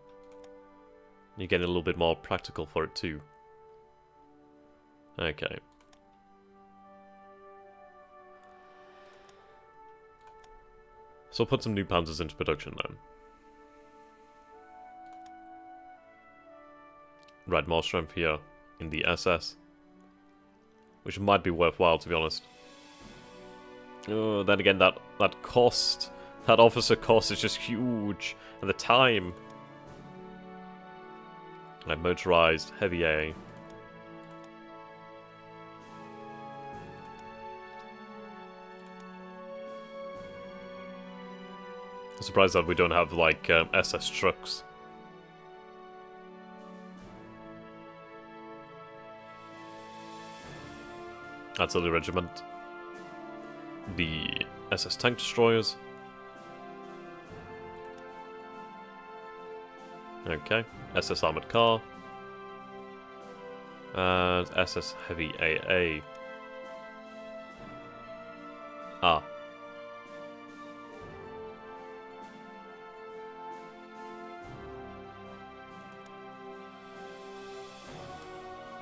You're getting a little bit more practical for it too. Okay. So I'll put some new Panzers into production then. Right, more strength here in the SS. Which might be worthwhile, to be honest. Oh, then again, that cost, that officer cost is just huge. And the time. Like, motorized, heavy A. I'm surprised that we don't have, like, SS trucks. Artillery regiment. The SS tank destroyers. Okay. SS armored car. And SS heavy AA. Ah.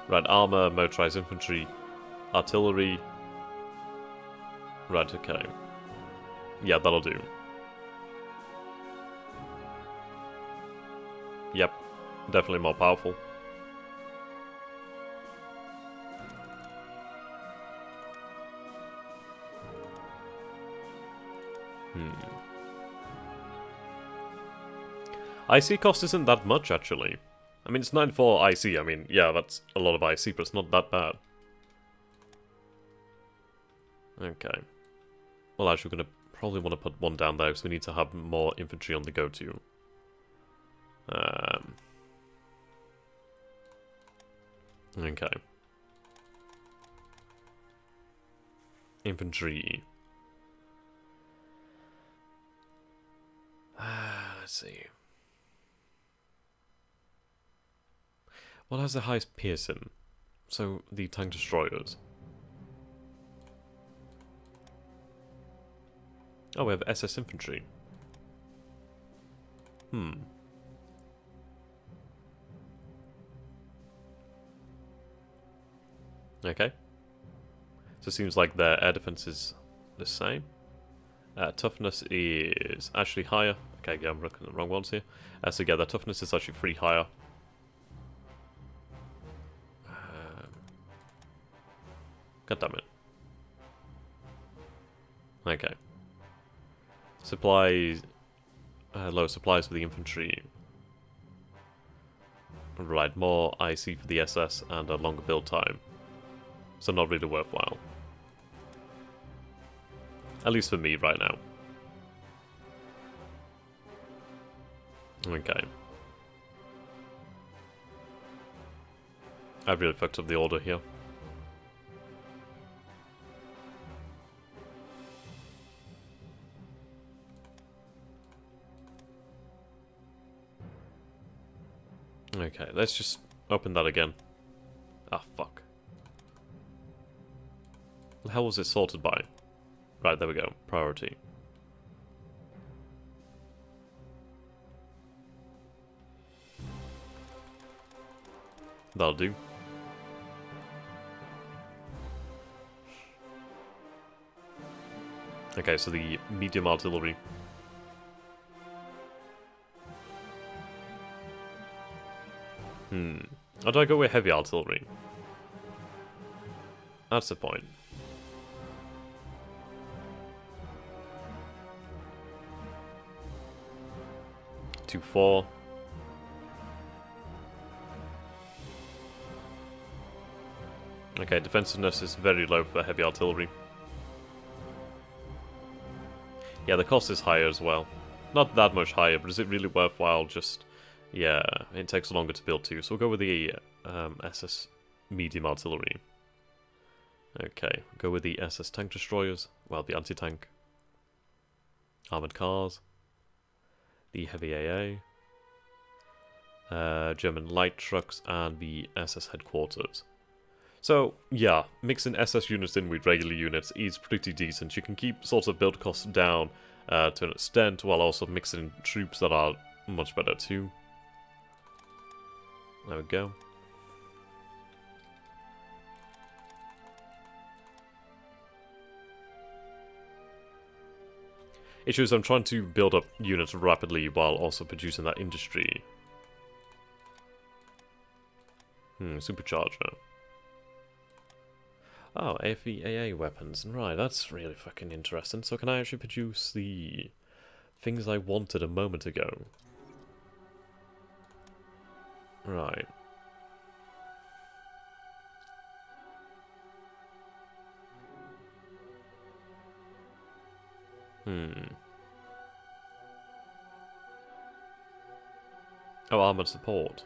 Right, armor, motorized infantry, artillery. Right, okay. Yeah, that'll do. Yep, definitely more powerful. IC cost isn't that much, actually. I mean, it's 94 IC. I mean, yeah, that's a lot of IC, but it's not that bad. Okay. Well, actually, we're going to probably want to put one down there, because we need to have more infantry on the go-to. Okay. Infantry. Let's see. What has the highest piercing? So, the tank destroyers. Oh, we have SS infantry. Okay. So it seems like their air defense is the same. Toughness is actually higher. Okay, yeah, I'm looking at the wrong ones here. So yeah, their toughness is actually 3 higher. God damn it. Okay. Supplies Low supplies for the infantry. Right, more IC for the SS and a longer build time. So not really worthwhile. At least for me right now. Okay. I've really fucked up the order here. Okay, let's just open that again. Ah, fuck. The hell was it sorted by? Right, there we go. Priority. That'll do. Okay, so the medium artillery. Or do I go with heavy artillery? That's the point. Two, 4. Okay, defensiveness is very low for heavy artillery. Yeah, the cost is higher as well. Not that much higher, but is it really worthwhile? Just, yeah, it takes longer to build too. So we'll go with the SS medium artillery. Okay, go with the SS tank destroyers. Well, the anti-tank. Armoured cars. The heavy AA. German light trucks and the SS headquarters. So, yeah, mixing SS units in with regular units is pretty decent. You can keep sort of build costs down to an extent, while also mixing troops that are much better too. There we go. Issue is I'm trying to build up units rapidly while also producing that industry. Supercharger. Oh, AFE-AA weapons. Right, that's really fucking interesting. So can I actually produce the things I wanted a moment ago? Right. Oh, armored support.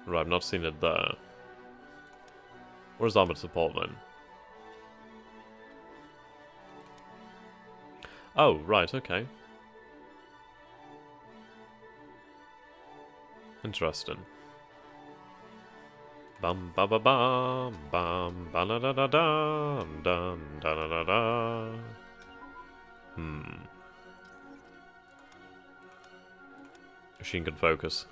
Right, I've not seen it there. Where's armored support then? Oh, right, okay. Interesting. Bum ba ba bum bum ba da da da dum dum da da da da. Machine gun focus.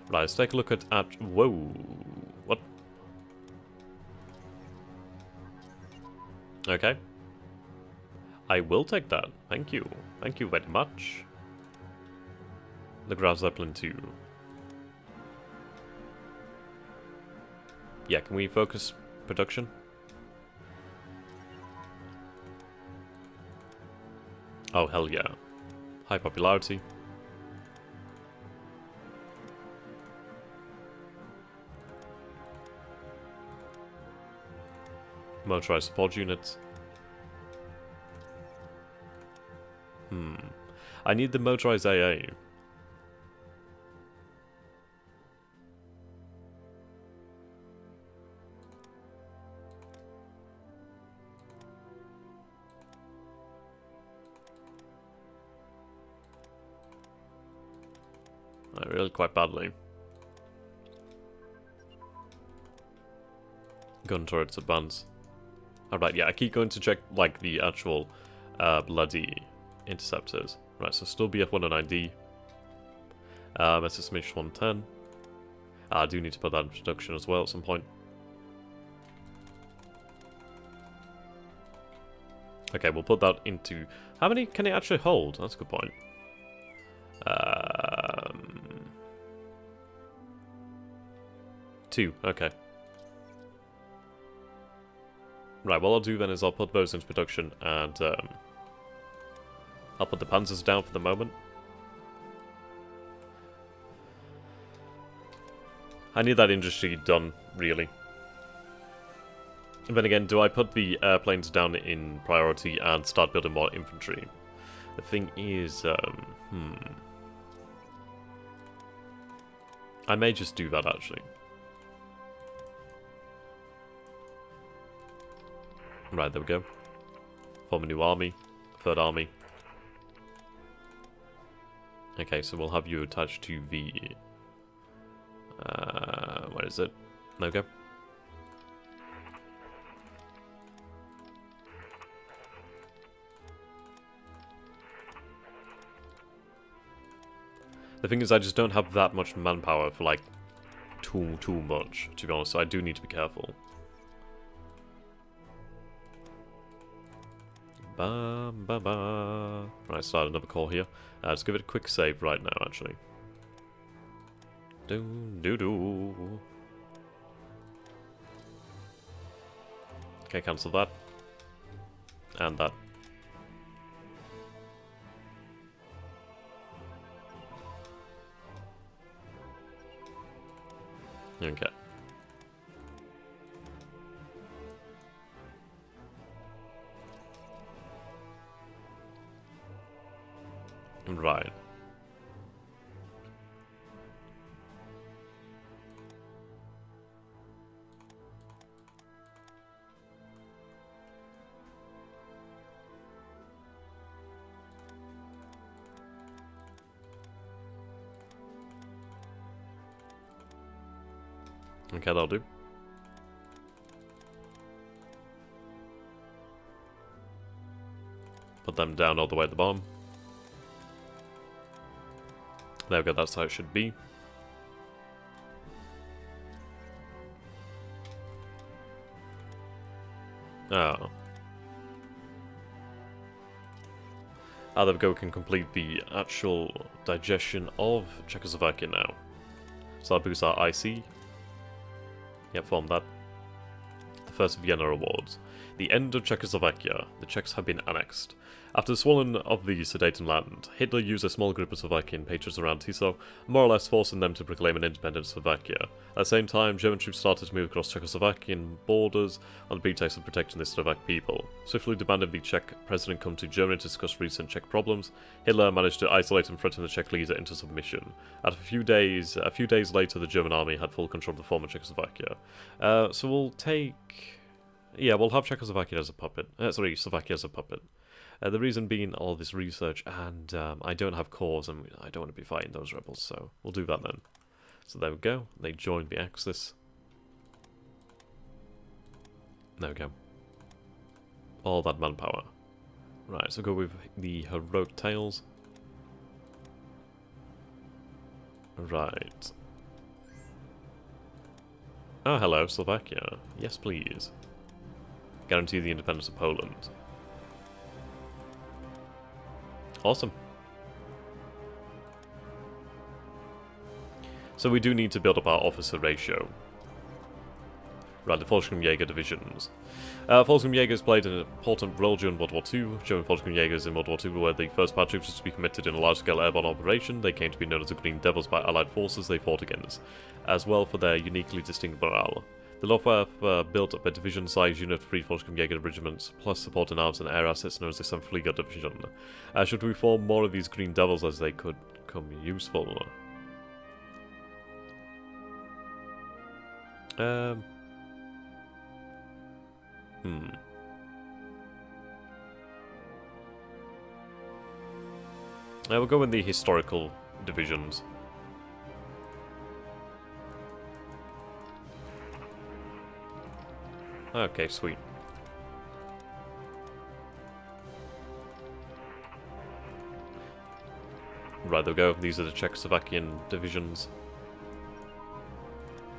Right, let's take a look at whoa. What? Okay. I will take that. Thank you. Thank you very much. The Ground Zeppelin 2. Yeah, can we focus production? Oh, hell yeah. High popularity. Motorized support units. I need the motorized AA. Really quite badly. Gun turrets advance. Alright, yeah, I keep going to check, like, the actual bloody interceptors. Right, so still BF-109D. SSMH 110. I do need to put that in production as well at some point. Okay, we'll put that into... How many can it actually hold? That's a good point. 2, okay. Right, what I'll do then is I'll put those into production, and I'll put the panzers down for the moment. I need that industry done, really. And then again, do I put the airplanes down in priority and start building more infantry? The thing is, I may just do that, actually. Right, there we go. Form a new army. Third army. Okay, so we'll have you attached to the... where is it? There we go. The thing is, I just don't have that much manpower for, like, too much, to be honest, so I do need to be careful. Right, start another call here. Let's give it a quick save right now, actually. Do. Okay, cancel that. And that. Okay. Right. Okay, that'll do. Put them down all the way at the bottom. There we go, that's how it should be. Oh. Ah, there we go, we can complete the actual digestion of Czechoslovakia now. So that boosts our IC. Yep, form that. The first Vienna Awards. The end of Czechoslovakia. The Czechs have been annexed. After the swallowing of the Sudetenland, Hitler used a small group of Slovakian patriots around Tiso, more or less forcing them to proclaim an independent Slovakia. At the same time, German troops started to move across Czechoslovakian borders on the pretext of protecting the Slovak people. Swiftly demanding the Czech president come to Germany to discuss recent Czech problems, Hitler managed to isolate and threaten the Czech leader into submission. After a few days later, the German army had full control of the former Czechoslovakia. So we'll take... Yeah, we'll have Czechoslovakia as a puppet. Slovakia as a puppet. The reason being all this research, and I don't have cores, and I don't want to be fighting those rebels, so we'll do that then. So there we go. They joined the Axis. There we go. All that manpower. Right, so go with the heroic tales. Right. Oh, hello, Slovakia. Yes, please. Guarantee the independence of Poland. Awesome. So we do need to build up our officer ratio. Right, the Fallschirmjäger divisions. Fallschirmjägers played an important role during World War II. German Fallschirmjägers in World War II were the first paratroopers to be committed in a large-scale airborne operation. They came to be known as the Green Devils by Allied forces they fought against, as well for their uniquely distinct morale. The Luftwaffe built up a division-sized unit of 3 Fallschirmjäger regiments, plus supporting arms and air assets known as the 7th Flieger Division. Should we form more of these Green Devils as they could come useful? We'll go in the historical divisions. Okay, sweet. Right, there we go. These are the Czechoslovakian divisions.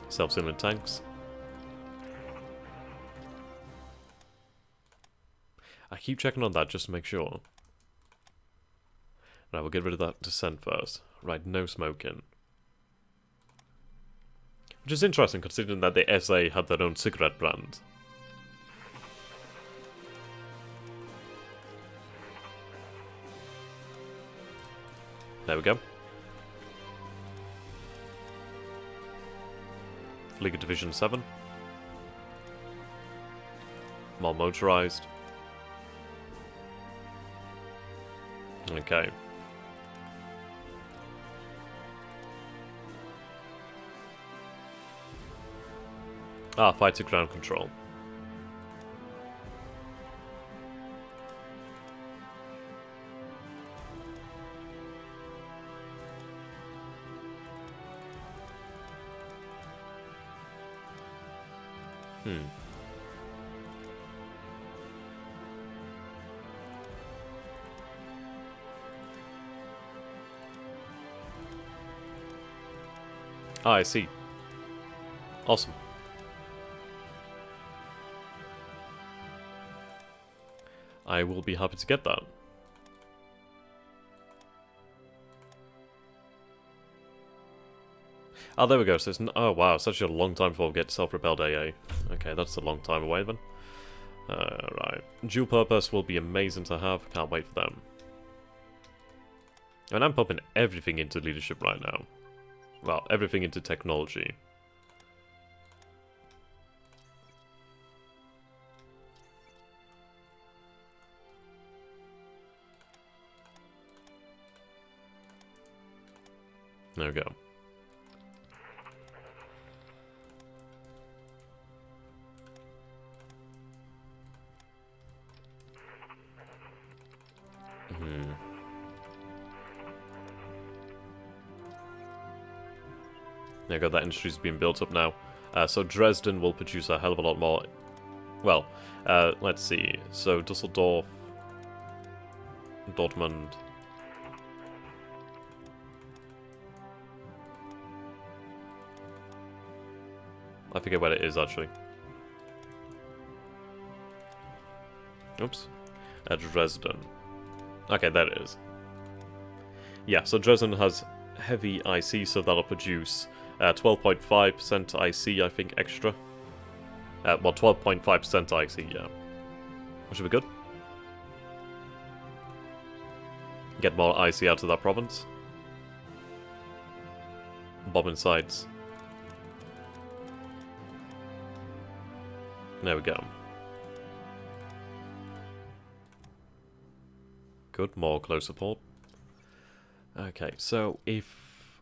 Self-sealing tanks. I keep checking on that just to make sure. Right, we'll get rid of that descent first. Right, no smoking. Which is interesting considering that the SA had their own cigarette brand. There we go. League of Division 7. More motorized. Okay. Ah, fighter ground control. Ah, I see. Awesome. I will be happy to get that. Oh, there we go. So it's oh wow, it's actually a long time before we get self-repelled AA. Okay, that's a long time away then. Right. Dual purpose will be amazing to have. Can't wait for them. And I'm pumping everything into leadership right now. Well, everything into technology. There we go. There you go, that industry's being built up now. So Dresden will produce a hell of a lot more. Well, let's see. So Dusseldorf, Dortmund. I forget where it is actually. Oops. Dresden. Okay, there it is. Yeah, so Dresden has heavy IC, so that'll produce 12.5% IC, I think, extra. Well, 12.5% IC, yeah. Which would be good. Get more IC out of that province. Bombing sites. There we go. Good, more close support. Okay, so if...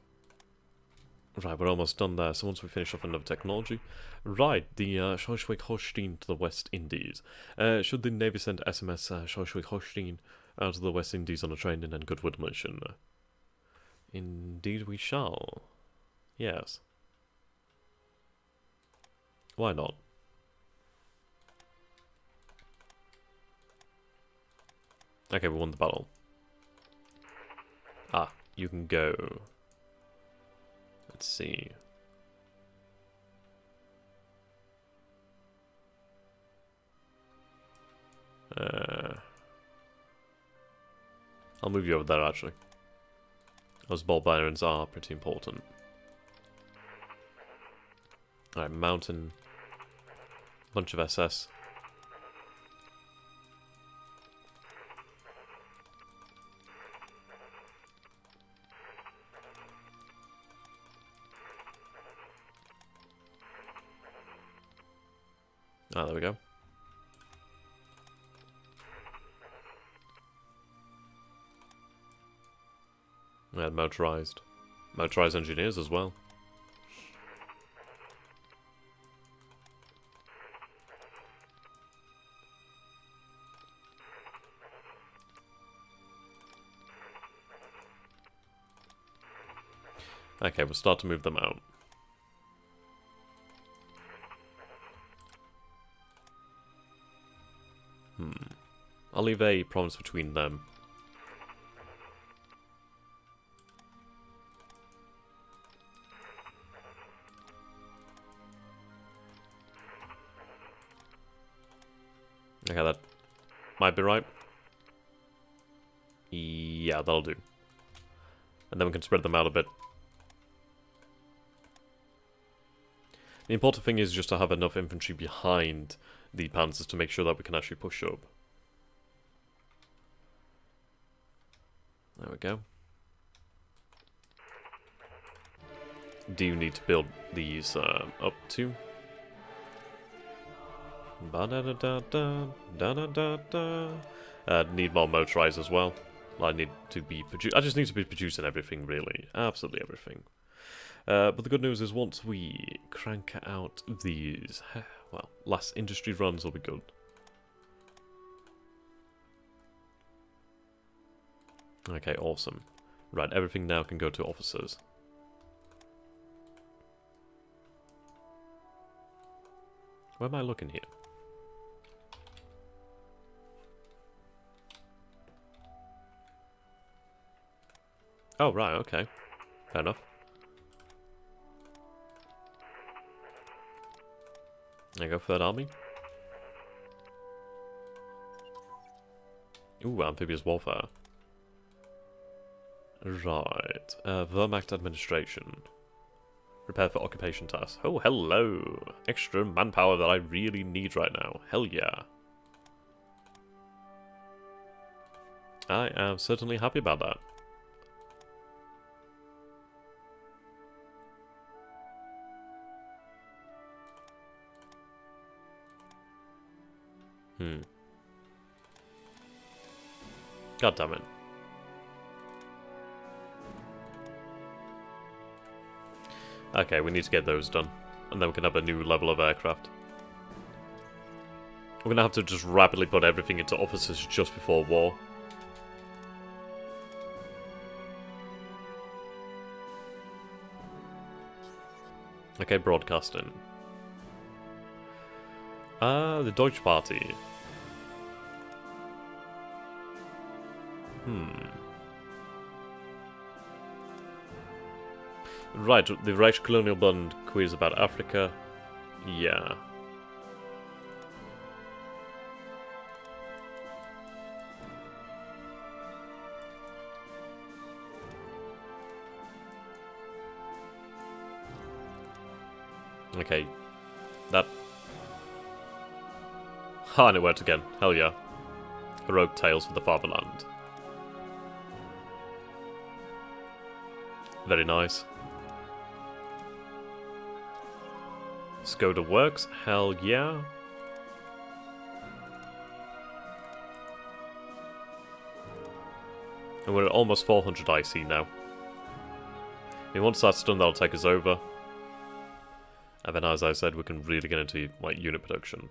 Right, we're almost done there, so once we finish off another technology... Right, the Schleswig-Holstein to the West Indies. Should the Navy send SMS Schleswig-Holstein out to the West Indies on a training and goodwill mission? Indeed we shall. Yes. Why not? Okay, we won the battle. Ah, you can go. Let's see. I'll move you over there, actually. Those ball bearings are pretty important. Alright, mountain. Bunch of SS. Ah, there we go. And motorized. Motorized engineers as well. Okay, we'll start to move them out. I'll leave a province between them. Okay, that might be right. Yeah, that'll do. And then we can spread them out a bit. The important thing is just to have enough infantry behind the panzers to make sure that we can actually push up. There we go. do you need to build these up to? Need more motorized as well. I need to be I just need to be producing everything, really. Absolutely everything. But the good news is once we crank out these, well, last industry runs will be good. Okay, awesome. Right, everything now can go to officers. Where am I looking here? Oh, right, okay. Fair enough. There you go, Third Army. Ooh, amphibious warfare. Right. Wehrmacht administration. Prepare for occupation tasks. Oh, hello! Extra manpower that I really need right now. Hell yeah. I am certainly happy about that. God damn it. Okay, we need to get those done. And then we can have a new level of aircraft. We're gonna have to just rapidly put everything into officers just before war. Okay, broadcasting. The Deutsche Party. Right, the Reich Colonial Bund queries about Africa. Yeah. Okay. That... Ah, and it worked again. Hell yeah. Heroic tales for the fatherland. Very nice. Skoda works. Hell yeah. And we're at almost 400 IC now. And once that's done, that'll take us over. And then, as I said, we can really get into like unit production.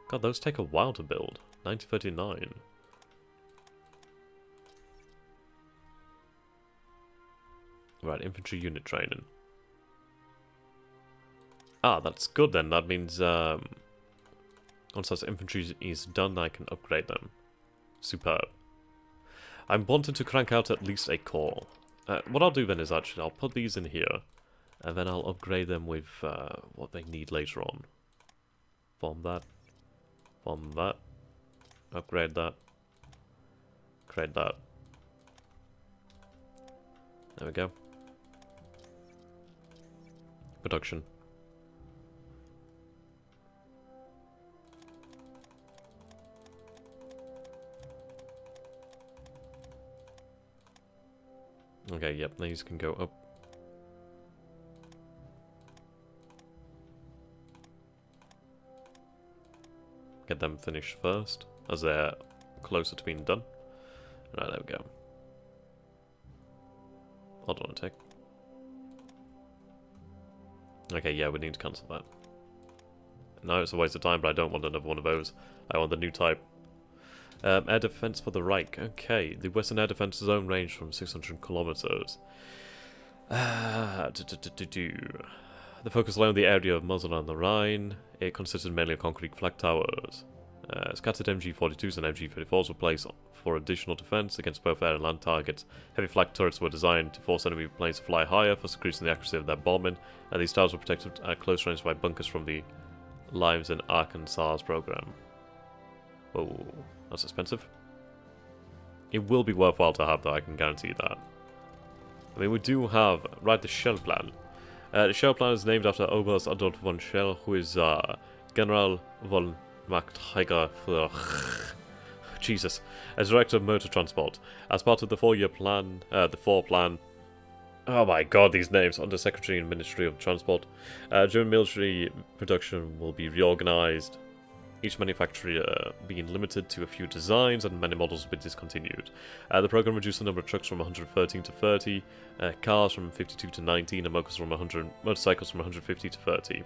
God, those take a while to build. 1939. Right, infantry unit training. Ah, that's good then. That means once that infantry is done, I can upgrade them. Superb. I'm wanting to crank out at least a corps. What I'll do then is actually I'll put these in here, and then I'll upgrade them with what they need later on. Bomb that. Bomb that. Upgrade that. Upgrade that. There we go. Production. Okay, yep, these can go up. Get them finished first, as they're closer to being done. Right, there we go. Hold on a tick. Okay, yeah, we need to cancel that. No, it's a waste of time, but I don't want another one of those. I want the new type. Air defense for the Reich. Okay, the Western air defense zone range from 600 kilometers. The focus lay on the area of Mosel on the Rhine. It consisted mainly of concrete flag towers. Scattered MG-42s and MG-34s were placed for additional defense against both air and land targets. Heavy flag turrets were designed to force enemy planes to fly higher, thus increasing the accuracy of their bombing. And these towers were protected at close range by bunkers from the Limes and Arkansas program. Whoa. That's expensive. It will be worthwhile to have, though, I can guarantee that. I mean, we do have, right, the shell plan. The shell plan is named after Oberst Adolf von Schell, who is General von Machtheiger for... Jesus. As Director of Motor Transport. As part of the 4-year plan, the 4 plan, Oh my god, these names. Undersecretary and Ministry of Transport. German military production will be reorganized. Each manufacturer being limited to a few designs, and many models will be discontinued. The program reduced the number of trucks from 113 to 30, cars from 52 to 19, and motorcycles from 150 to 30.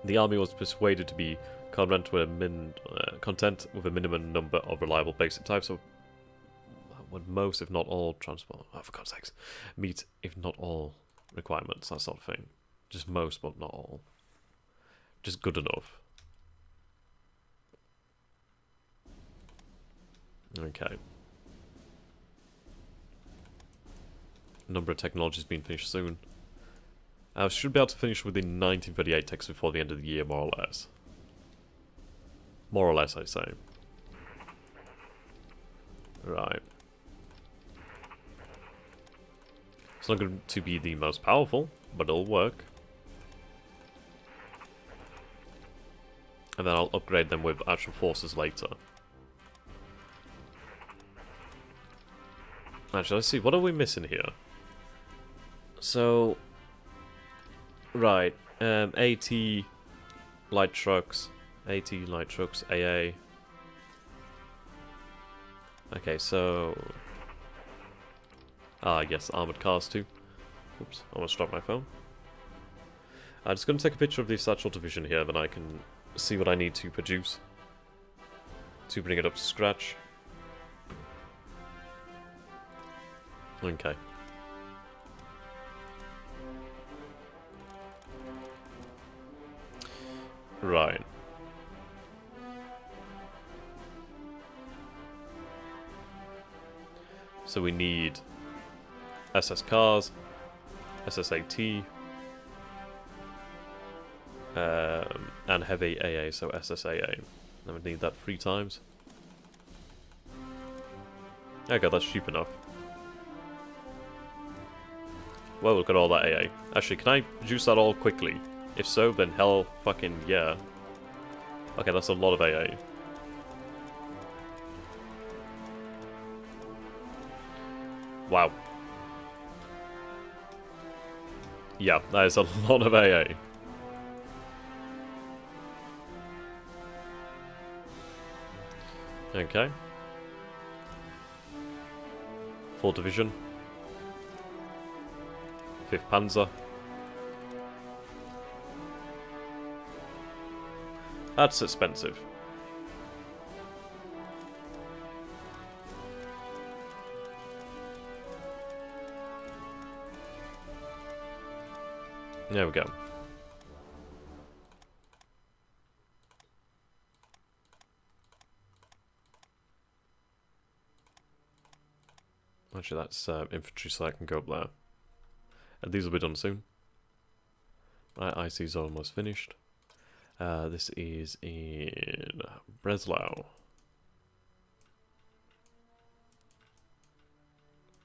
The army was persuaded to be content with a minimum number of reliable basic types of would most, if not all, transport. Oh, for God's sakes, meet if not all requirements, that sort of thing. Just most, but not all. Just good enough. Okay. Number of technologies being finished soon. I should be able to finish within 1938 techs before the end of the year, more or less. More or less, I say. Right. It's not going to be the most powerful, but it'll work. And then I'll upgrade them with actual forces later. Actually, let's see, what are we missing here? So, right, AT light trucks, AA. Okay, so, yes, armored cars too. Oops, I almost dropped my phone. I'm just going to take a picture of the satchel division here, then I can see what I need to produce to bring it up to scratch. Okay. Right. So we need SS cars, SSAT, and heavy AA, so SSAA. And we need that 3 times. Okay, that's cheap enough. Well, look at all that AA. Actually, can I produce that all quickly? If so, then hell fucking yeah. Okay, that's a lot of AA. Wow. Yeah, that is a lot of AA. Okay. 4th Division. 5th Panzer. That's expensive. There we go. Actually, that's infantry, so I can go up there. And these will be done soon. Right, IC's almost finished. This is in Breslau.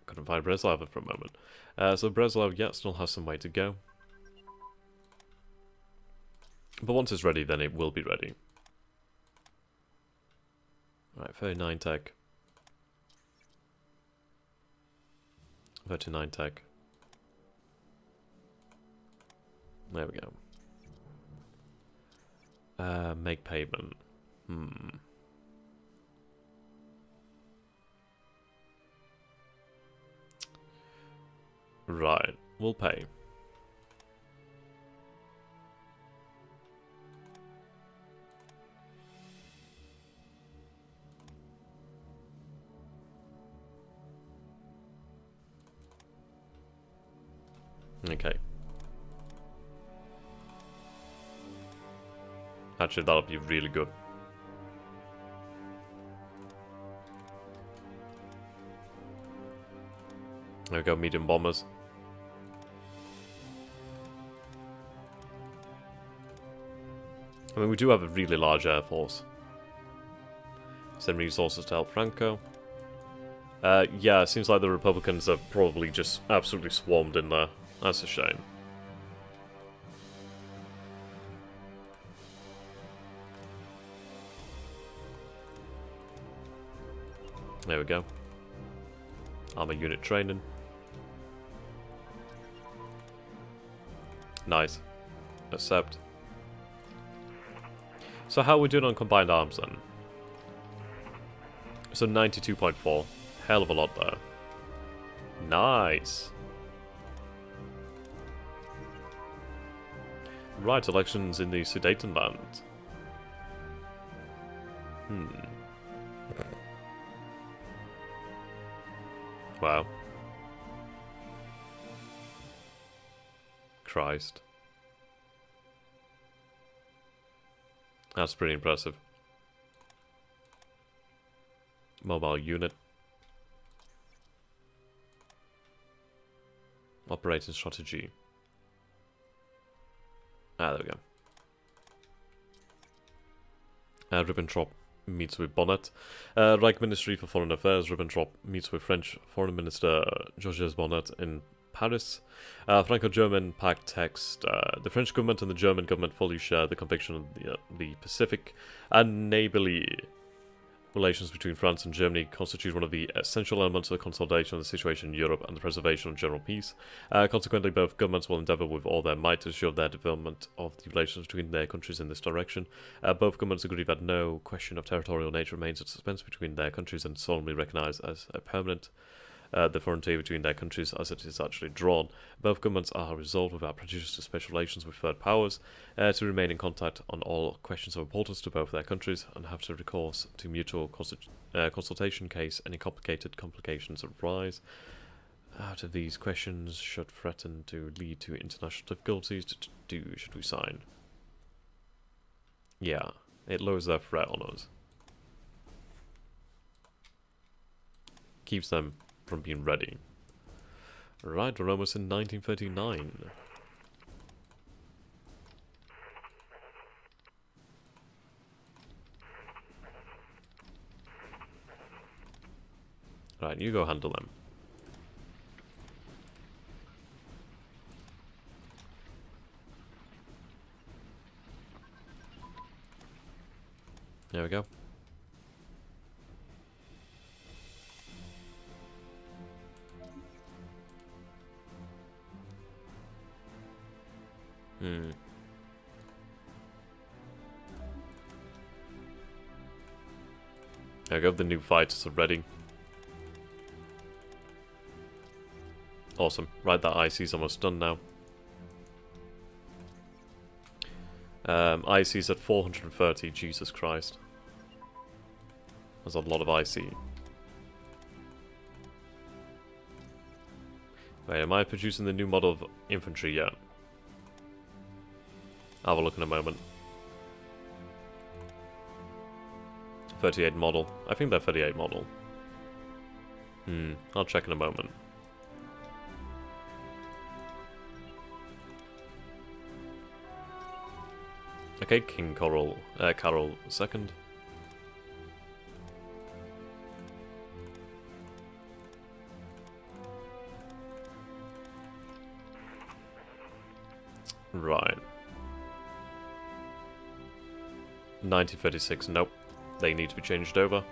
Couldn't find Breslau for a moment. So Breslau, yeah, still has some way to go. But once it's ready, then it will be ready. Right, 39 tech. 39 tech. There we go. Make payment. Right, we'll pay. Okay. Actually, that'll be really good. There we go, medium bombers. I mean, we do have a really large air force. Send resources to help Franco. Yeah, it seems like the Republicans are probably just absolutely swarmed in there. That's a shame. There we go. Armor unit training. Nice. Accept. So how are we doing on combined arms then? So 92.4. Hell of a lot there. Nice. Right, elections in the Sudetenland. Wow. Christ. That's pretty impressive. Mobile unit. Operating strategy. Ah, there we go. Ribbentrop meets with Bonnet. Reich Ministry for Foreign Affairs. Ribbentrop meets with French Foreign Minister Georges Bonnet in Paris. Franco-German pact text. The French government and the German government fully share the conviction of the Pacific and neighbourly relations between France and Germany constitute one of the essential elements of the consolidation of the situation in Europe and the preservation of general peace. Consequently, both governments will endeavour with all their might to ensure their development of the relations between their countries in this direction. Both governments agree that no question of territorial nature remains in suspense between their countries and solemnly recognise as a permanent the frontier between their countries as it is actually drawn. Both governments are resolved without prejudice to special relations with third powers to remain in contact on all questions of importance to both their countries and have to recourse to mutual consultation case any complications arise. Out of these questions should threaten to lead to international difficulties should we sign? Yeah, it lowers their threat on us. Keeps them from being ready. Right, we're almost in 1939. Right, you go handle them. There we go. There we go, the new fighters are ready. Awesome. Right, that IC's almost done now. IC's at 430, Jesus Christ. That's a lot of IC. Wait, am I producing the new model of infantry yet? I'll have a look in a moment. 38 model. I think they're 38 model. I'll check in a moment. Okay, King Carol II. Right. 1936, nope. They need to be changed over.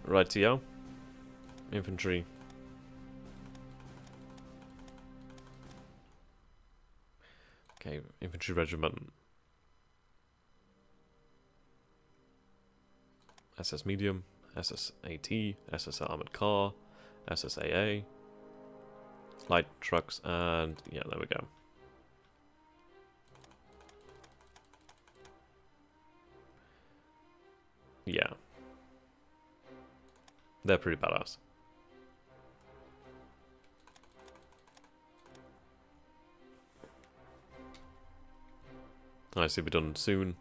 Rightio. Infantry. Okay, infantry regiment. SS medium, SS AT, SS armored car, SSAA, light trucks, and yeah, there we go. Yeah. They're pretty badass. I see we're done soon.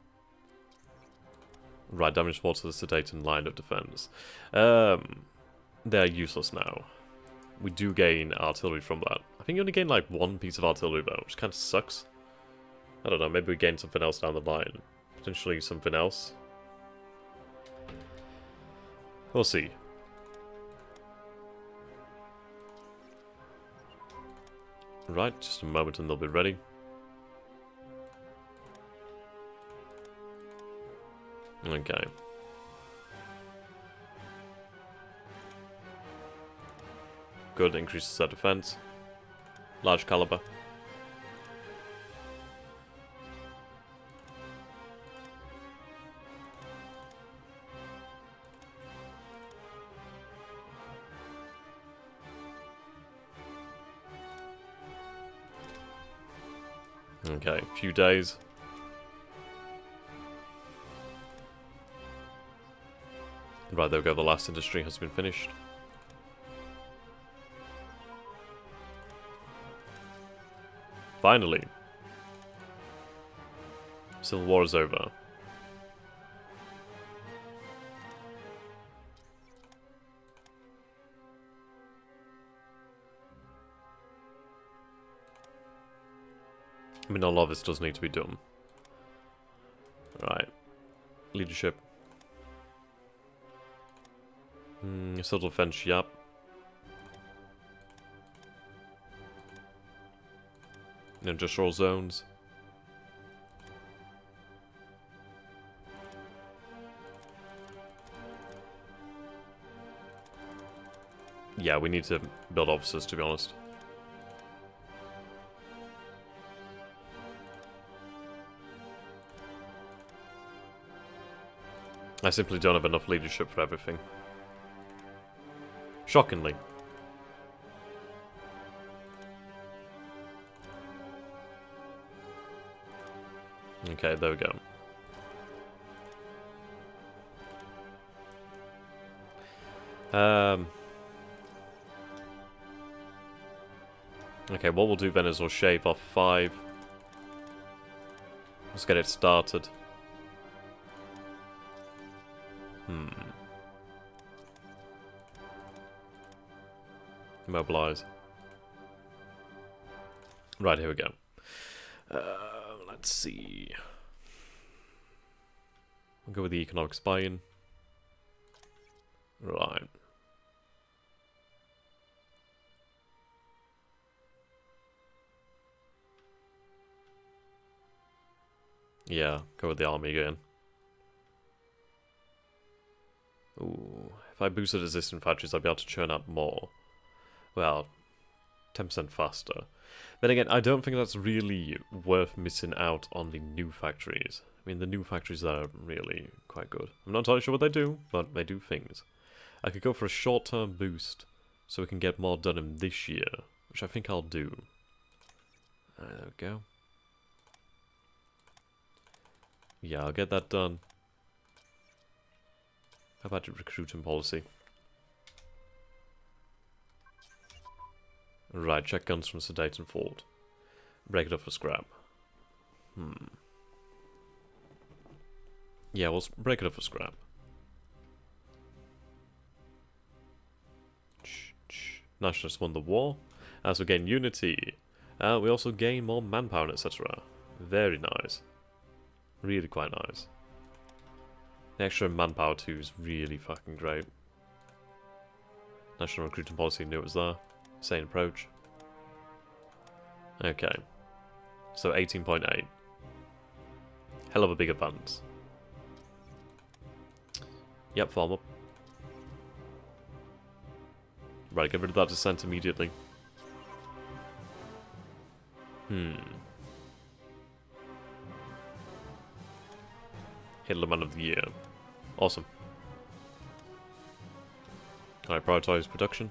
Right, damage force to the Sudeten line of defense. They're useless now. We do gain artillery from that. I think you only gain like one piece of artillery though, which kind of sucks. I don't know, maybe we gain something else down the line. Potentially something else. We'll see. Right, just a moment and they'll be ready. Okay. Good, increases their defense. Large caliber. Okay, a few days. Right, there we go, the last industry has been finished. Finally. Civil War is over. I mean, a lot of this does need to be done. Right. Leadership. Subtle defense, yep. Industrial zones. Yeah, we need to build officers, to be honest. I simply don't have enough leadership for everything. Shockingly. Okay, there we go. Okay, what we'll do then is we'll shave off 5. Let's get it started. Mobilize. Right, here we go. Let's see. I'll go with the economic buy-in. Right. Yeah, go with the army again. Ooh, if I boosted existing factories, I'd be able to churn out more. Well, 10% faster. Then again, I don't think that's really worth missing out on the new factories. I mean, the new factories are really quite good. I'm not entirely sure what they do, but they do things. I could go for a short-term boost, so we can get more done in this year, which I think I'll do. There we go. Yeah, I'll get that done. How about the recruiting policy? Right, check guns from Sedate and Ford. Break it up for scrap. Yeah, we'll break it up for scrap. Nationalists won the war. As we gain unity, we also gain more manpower, etc. Very nice. Really quite nice. The extra manpower too is really fucking great. National recruiting policy knew it was there. Same approach. Okay. So 18.8. Hell of a big advance. Yep, farm up. Right, get rid of that dissent immediately. Hitlerman of the Year. Awesome. Can I prioritize production?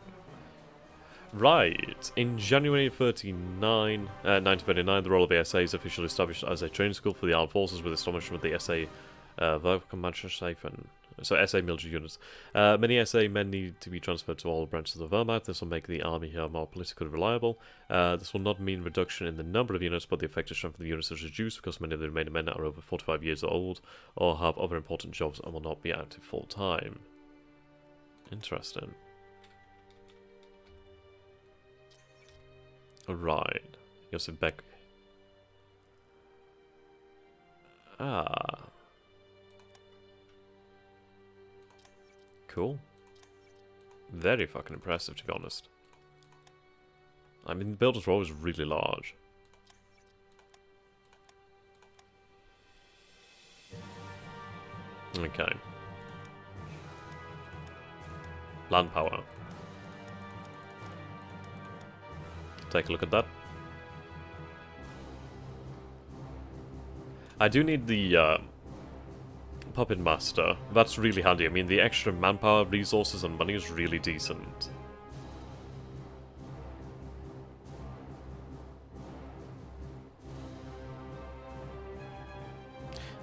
Right. In January 1939, the role of the SA is officially established as a training school for the armed forces with establishment of the SA so SA military units. Many SA men need to be transferred to all branches of the Wehrmacht. This will make the army here more politically reliable. This will not mean reduction in the number of units, but the effective strength of the units is reduced because many of the remaining men are over 45 years old or have other important jobs and will not be active full time. Interesting. Right. Josef Beck. Ah. Cool. Very fucking impressive, to be honest. I mean, the builders were always really large. Okay. Land power. take a look at that. I do need the Puppet Master. That's really handy. I mean, the extra manpower, resources, and money is really decent.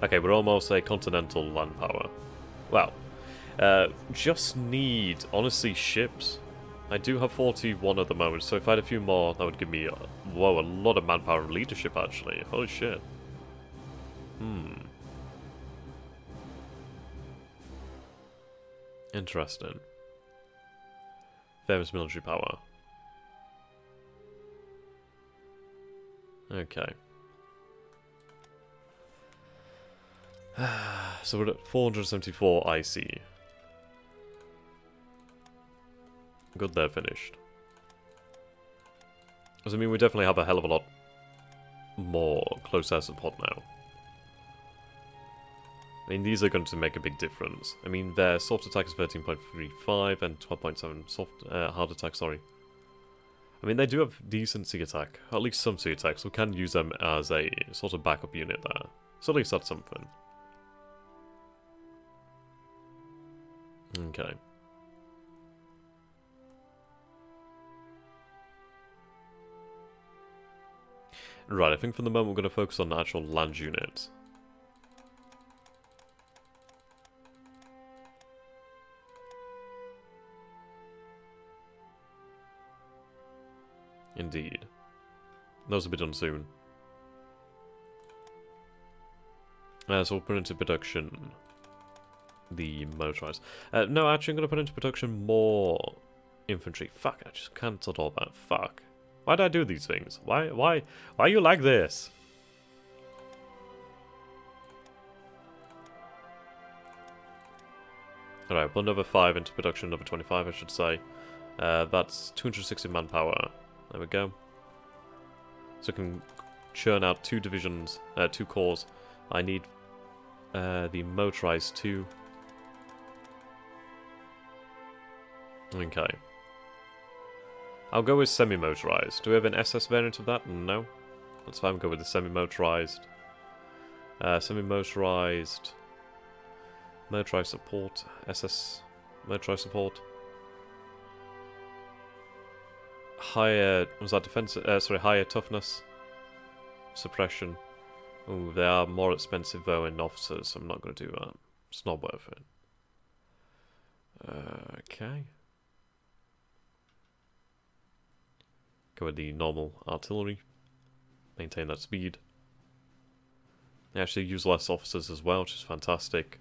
Okay, we're almost a continental land power. Wow. Just need, honestly, ships. I do have 41 at the moment, so if I had a few more, that would give me, whoa, a lot of manpower and leadership, actually. Holy shit. Interesting. Famous military power. Okay. So we're at 474 IC. Good, they're finished. Because, I mean, we definitely have a hell of a lot more close air support now. I mean, these are going to make a big difference. I mean, their soft attack is 13.35 and 12.7 soft hard attack, sorry. I mean, they do have decent sea attack, at least some sea attacks, so we can use them as a sort of backup unit there. So at least that's something. Okay. Right, I think for the moment we're going to focus on the actual land unit. Indeed. Those will be done soon. So we'll put into production the motorized. No, actually I'm going to put into production more infantry. Fuck, I just cancelled all that. Fuck. Why did I do these things? Why are you like this? Alright, put another 5 into production, another 25 I should say. That's 260 manpower. There we go. So I can churn out 2 divisions, 2 corps. I need the motorized 2. Okay. I'll go with semi-motorized. Do we have an SS variant of that? No. That's fine, we'll go with the semi-motorized. Semi-motorized. Motorized support. SS motorized support. Higher, was that defense? Sorry, higher toughness, suppression. Ooh, they are more expensive though in officers, so I'm not going to do that. It's not worth it. Okay. Go with the normal artillery. Maintain that speed. They actually use less officers as well, which is fantastic.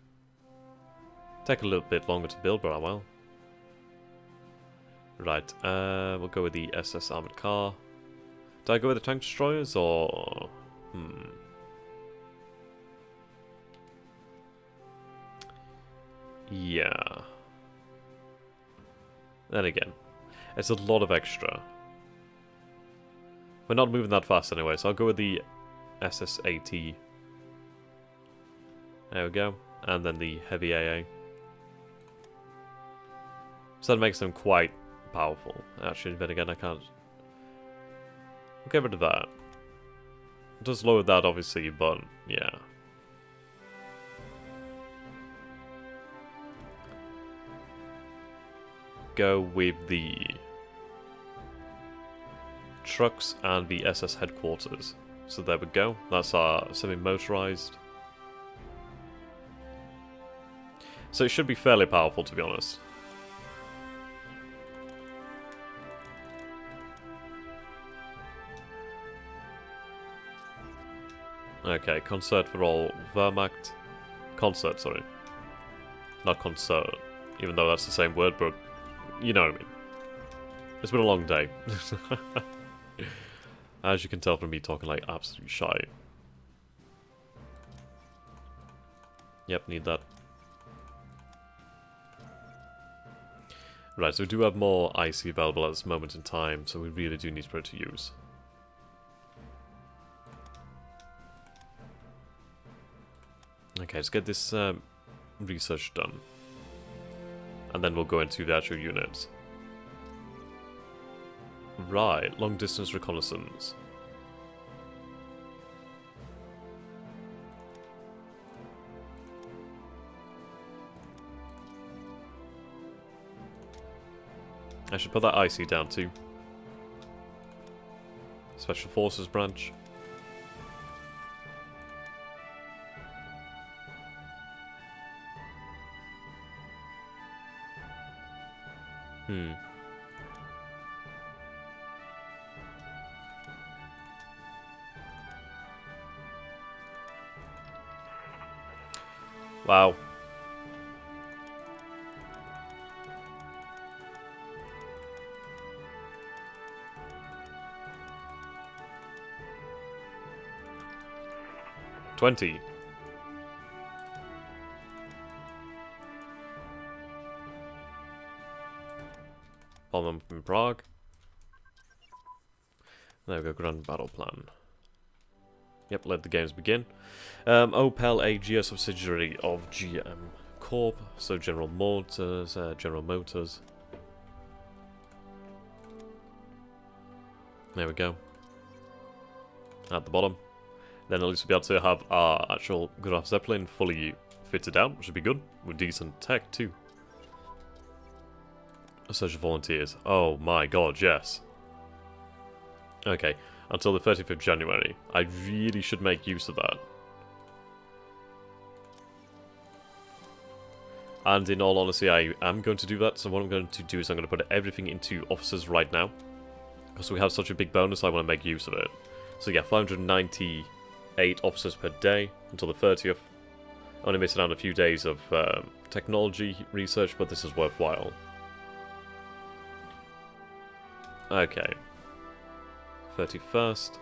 Take a little bit longer to build, but I will. Right, we'll go with the SS armored car. Do I go with the tank destroyers or... Yeah. Then again, it's a lot of extra. We're not moving that fast anyway, so I'll go with the SS-AT. There we go. And then the heavy AA. So that makes them quite powerful. Actually, then again, I can't... We'll get rid of that. It does lower that, obviously, but yeah. Go with the trucks and the SS headquarters. So there we go. That's our semi-motorized. So it should be fairly powerful, to be honest. Okay, concert for all Wehrmacht. Concert, sorry. Not concert, even though that's the same word, but you know what I mean. It's been a long day. As you can tell from me talking like absolute shy. Yep, need that. Right, so we do have more IC available at this moment in time, so we really do need it to use. Okay, let's get this research done. And then we'll go into the actual units. Right, long distance reconnaissance. I should put that IC down too. Special Forces branch. Wow. $20. Bomb in Prague. There we go, Grand Battle Plan. Yep, let the games begin. Opel, a GM subsidiary of GM Corp, so General Motors, General Motors. There we go. At the bottom. Then at least we'll be able to have our actual Graf Zeppelin fully fitted out, which would be good, with decent tech too. A search of volunteers. Oh my god, yes. Okay, until the 30th of January. I really should make use of that. And in all honesty, I am going to do that, so what I'm going to do is I'm going to put everything into officers right now. Because we have such a big bonus, I want to make use of it. So yeah, 598 officers per day until the 30th. Only missing out a few days of technology research, but this is worthwhile. Okay. 31st.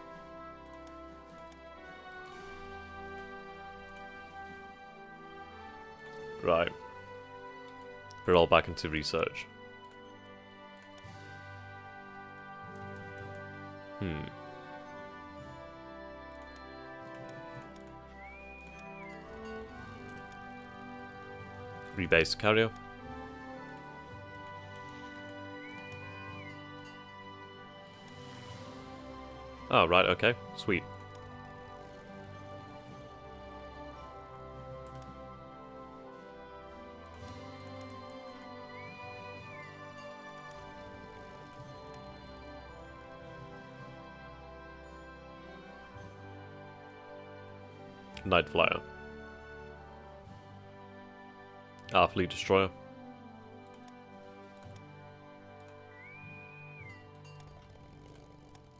Right. We're all back into research. Rebase carrier. Oh, right, okay. Sweet. Night Flyer. Our fleet destroyer.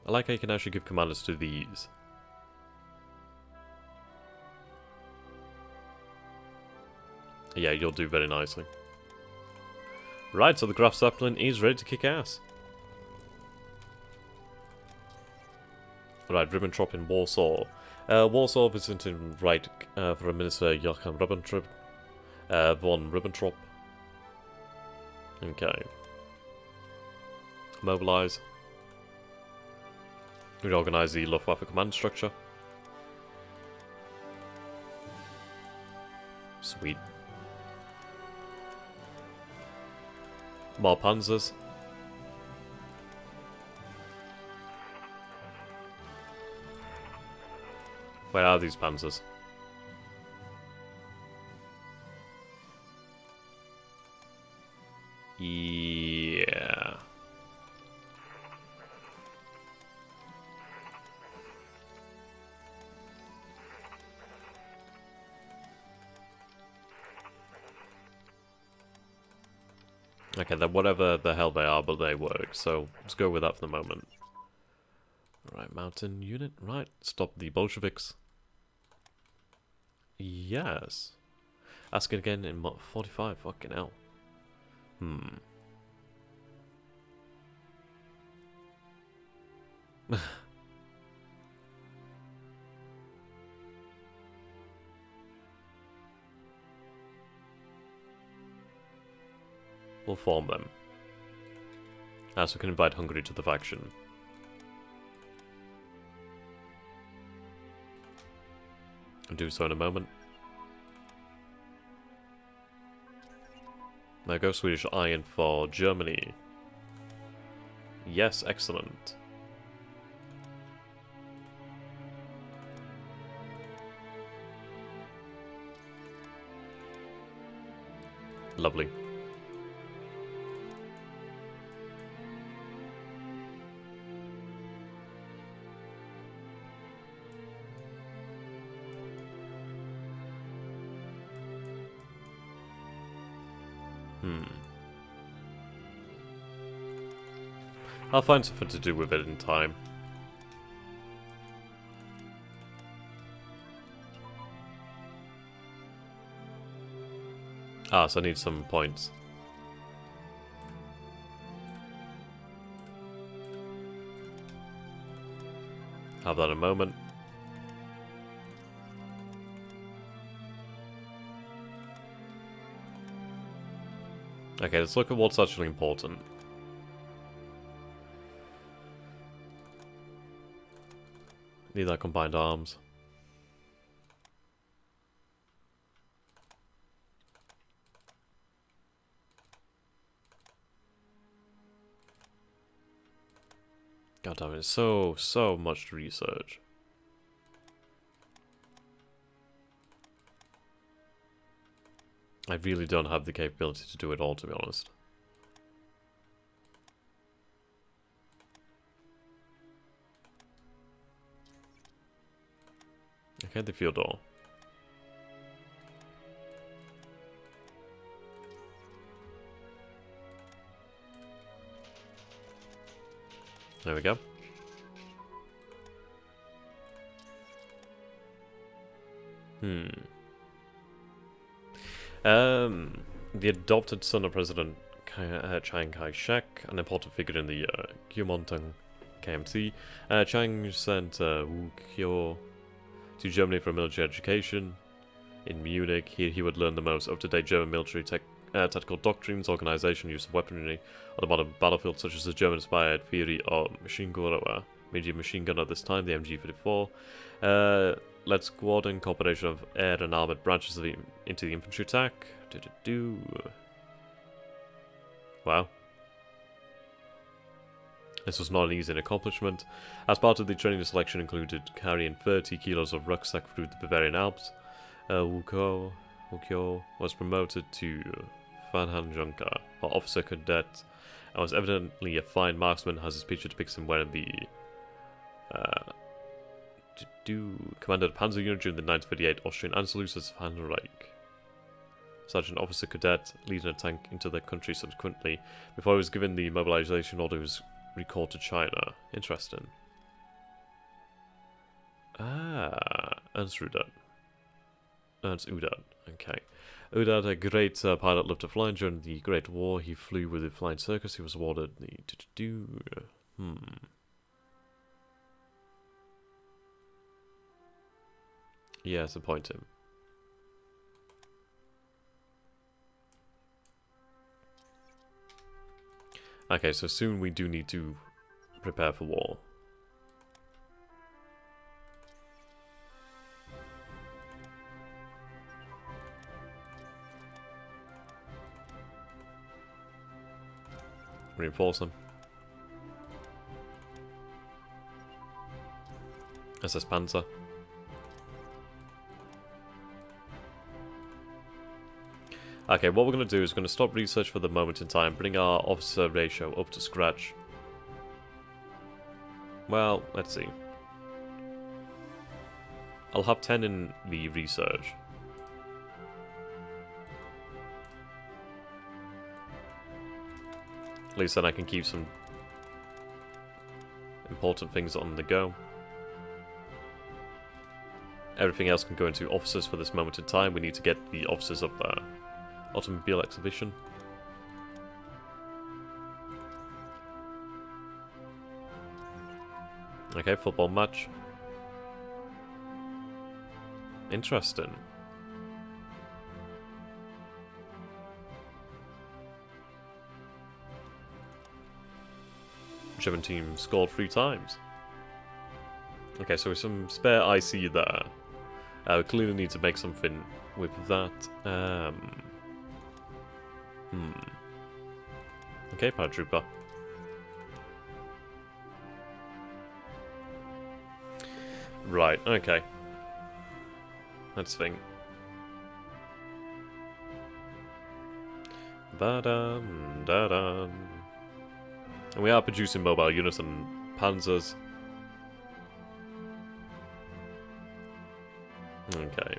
I like how you can actually give commanders to these. Yeah, you'll do very nicely. Right, so the Graf Zeppelin is ready to kick ass. Right, Ribbentrop in Warsaw. Warsaw visiting right for Minister Joachim Ribbentrop. Von Ribbentrop. Okay. Mobilize. Reorganize the Luftwaffe command structure. Sweet. More panzers. Where are these panzers? Yeah. Okay, then whatever the hell they are, but they work, so let's go with that for the moment. Right, mountain unit, right, stop the Bolsheviks. Yes. Ask it again in 45, fucking hell. We'll form them. As we can invite Hungary to the faction. I'll do so in a moment. There goes Swedish iron for Germany. Yes, excellent. Lovely. I'll find something to do with it in time. Ah, so I need some points. Have that in a moment. Okay, let's look at what's actually important. Need that combined arms. God damn it, it's so much to research. I really don't have the capability to do it all, to be honest. Okay, the field door. There we go. The adopted son of President Chiang Kai-shek, an important figure in the Kuomintang KMT, Chiang sent Wu Kyo to Germany for military education. In Munich, he would learn the most up-to-date German military tactical doctrines, organization, use of weaponry on the modern battlefield, such as the German-inspired theory of machine gun, medium machine gun at this time, the MG-34. Let's coordinate cooperation of air and armored branches into the infantry attack. Wow. This was not an easy accomplishment. As part of the training, the selection included carrying 30 kilos of rucksack through the Bavarian Alps. Wu Kyo was promoted to Fanhanjunka, or officer cadet, and was evidently a fine marksman, as his picture depicts him wearing the commanded a panzer unit during the 1938 Austrian Anschluss as Reich. Sergeant officer cadet, leading a tank into the country subsequently. Before he was given the mobilization order, he was recalled to China. Interesting. Ah, Ernst Udat. Okay. Udat, a great pilot, loved to fly. During the Great War, he flew with the Flying Circus. He was awarded the... Yes, appoint him. Okay, so soon we do need to prepare for war. Reinforce them. SS Panzer. Okay, what we're going to do is we're going to stop research for the moment in time, bring our officer ratio up to scratch. Well, let's see. I'll have 10 in the research. At least then I can keep some important things on the go. Everything else can go into officers for this moment in time. We need to get the officers up there. Automobile exhibition. Okay, football match. Interesting. German team scored 3 times. Okay, so with some spare IC there. We clearly need to make something with that. Okay, paratrooper. Right, okay. Let's think. Ba-dum, da-dum. And we are producing mobile units and panzers. Okay.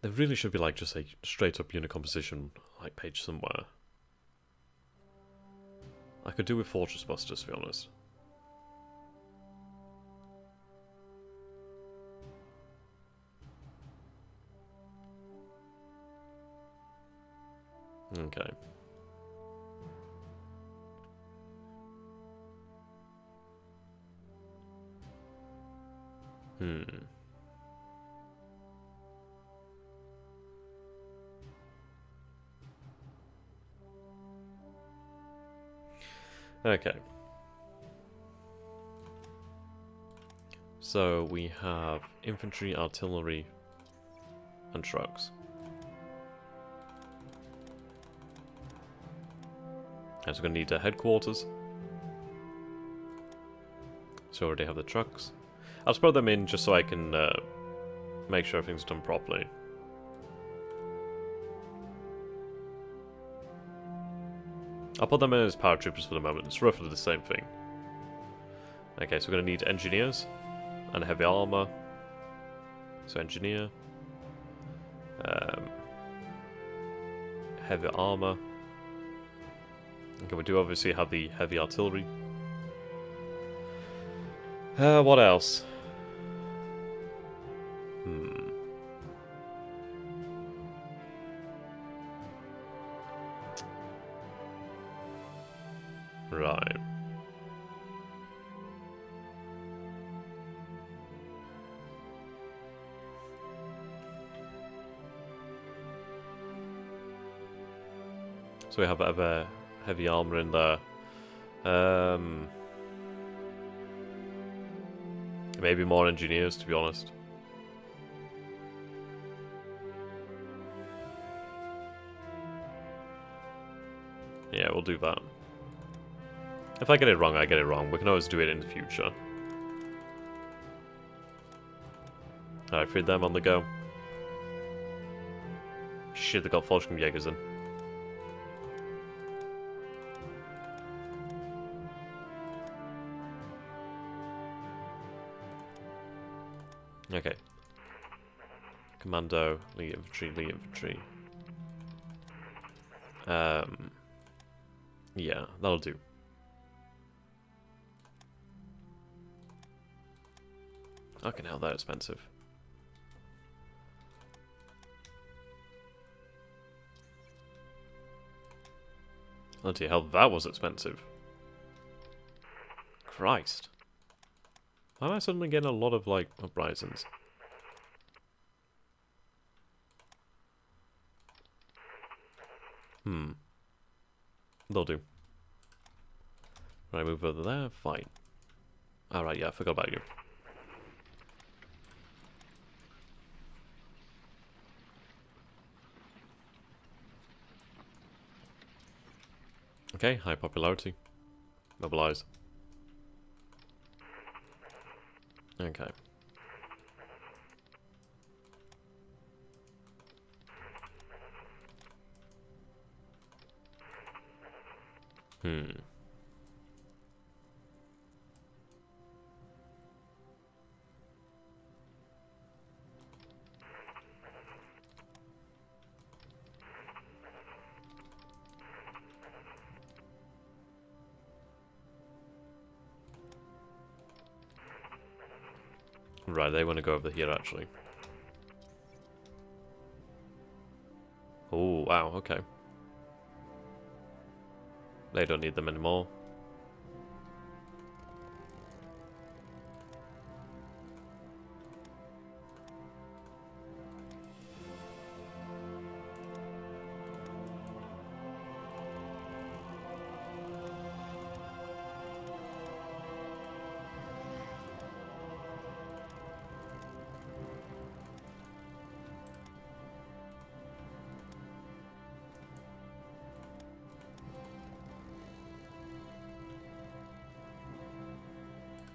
There really should be like just a straight up unit composition like page somewhere. I could do with Fortress Busters, to be honest. Okay. Okay. So we have infantry, artillery, and trucks. And so we're going to need a headquarters. So we already have the trucks. I'll just put them in just so I can make sure everything's done properly. I'll put them in as paratroopers for the moment. It's roughly the same thing. Okay, so we're going to need engineers and heavy armor. So engineer. Heavy armor. Okay, we do obviously have the heavy artillery. What else? Right. So we have a heavy armor in there. Maybe more engineers, to be honest. Yeah, we'll do that. If I get it wrong, I get it wrong. We can always do it in the future. Alright, feed them on the go. Shit, they got Jägers in. Okay. Commando, lead infantry, lead infantry. Yeah, that'll do. Okay, now they're expensive. Bloody hell, that was expensive. Christ. Why am I suddenly getting a lot of, like, uprisings? They'll do. Right, move over there. Fine. Alright, yeah, I forgot about you. Okay, high popularity. Mobilize. Okay. Right, they want to go over here, actually. Oh, wow, okay. They don't need them anymore.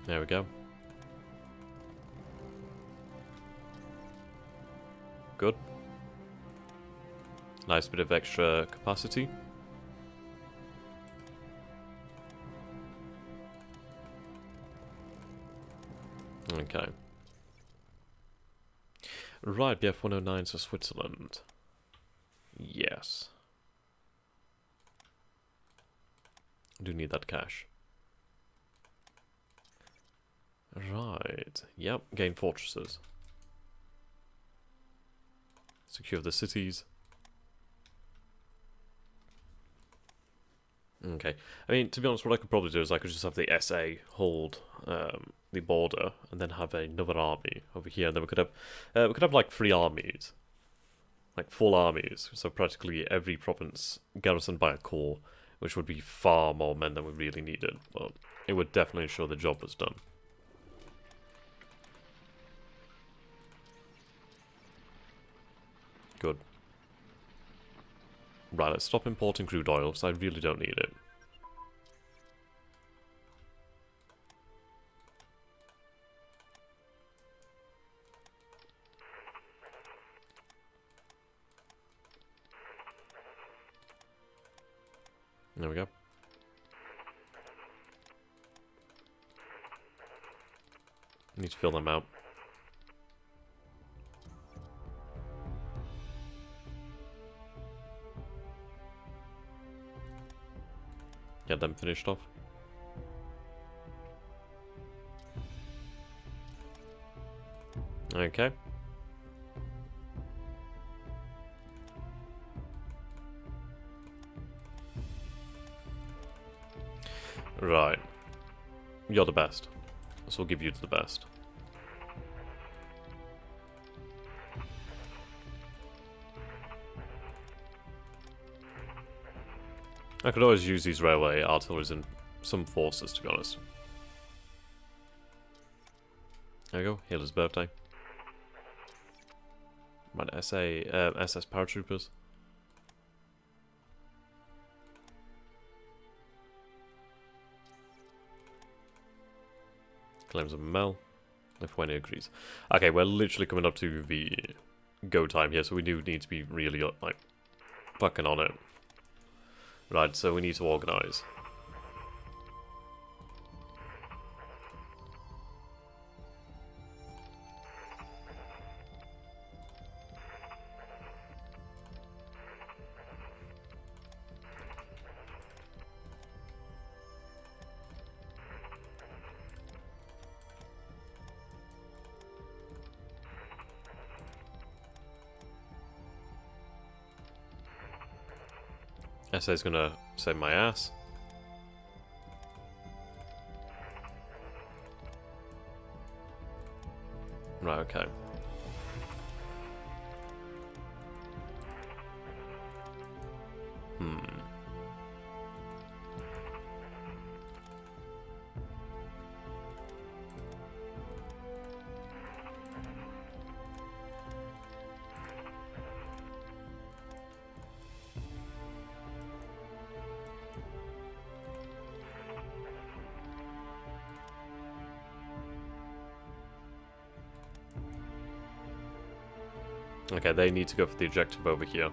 There we go. Good. Nice bit of extra capacity. Okay. Right, BF 109 to Switzerland. Yes. Do need that cash. Right. Yep, gain fortresses. Secure the cities. Okay. I mean, to be honest, what I could probably do is I could just have the SA hold the border, and then have another army over here. And then we could have like 3 armies, like full armies. So practically every province garrisoned by a corps, which would be far more men than we really needed. But it would definitely ensure the job was done. Good. Right, let's stop importing crude oil, because I really don't need it. There we go. Need to fill them out. Get them finished off. Okay. Right. You're the best. So we'll give you the best. I could always use these railway artilleries in some forces, to be honest. There we go, Healer's birthday. Right, SS paratroopers. Claims of Mel. Lithuania agrees. Okay, we're literally coming up to the go time here, so we do need to be really, like, fucking on it. Right, so we need to organise. SA's gonna save my ass. Right, okay. Okay, they need to go for the objective over here.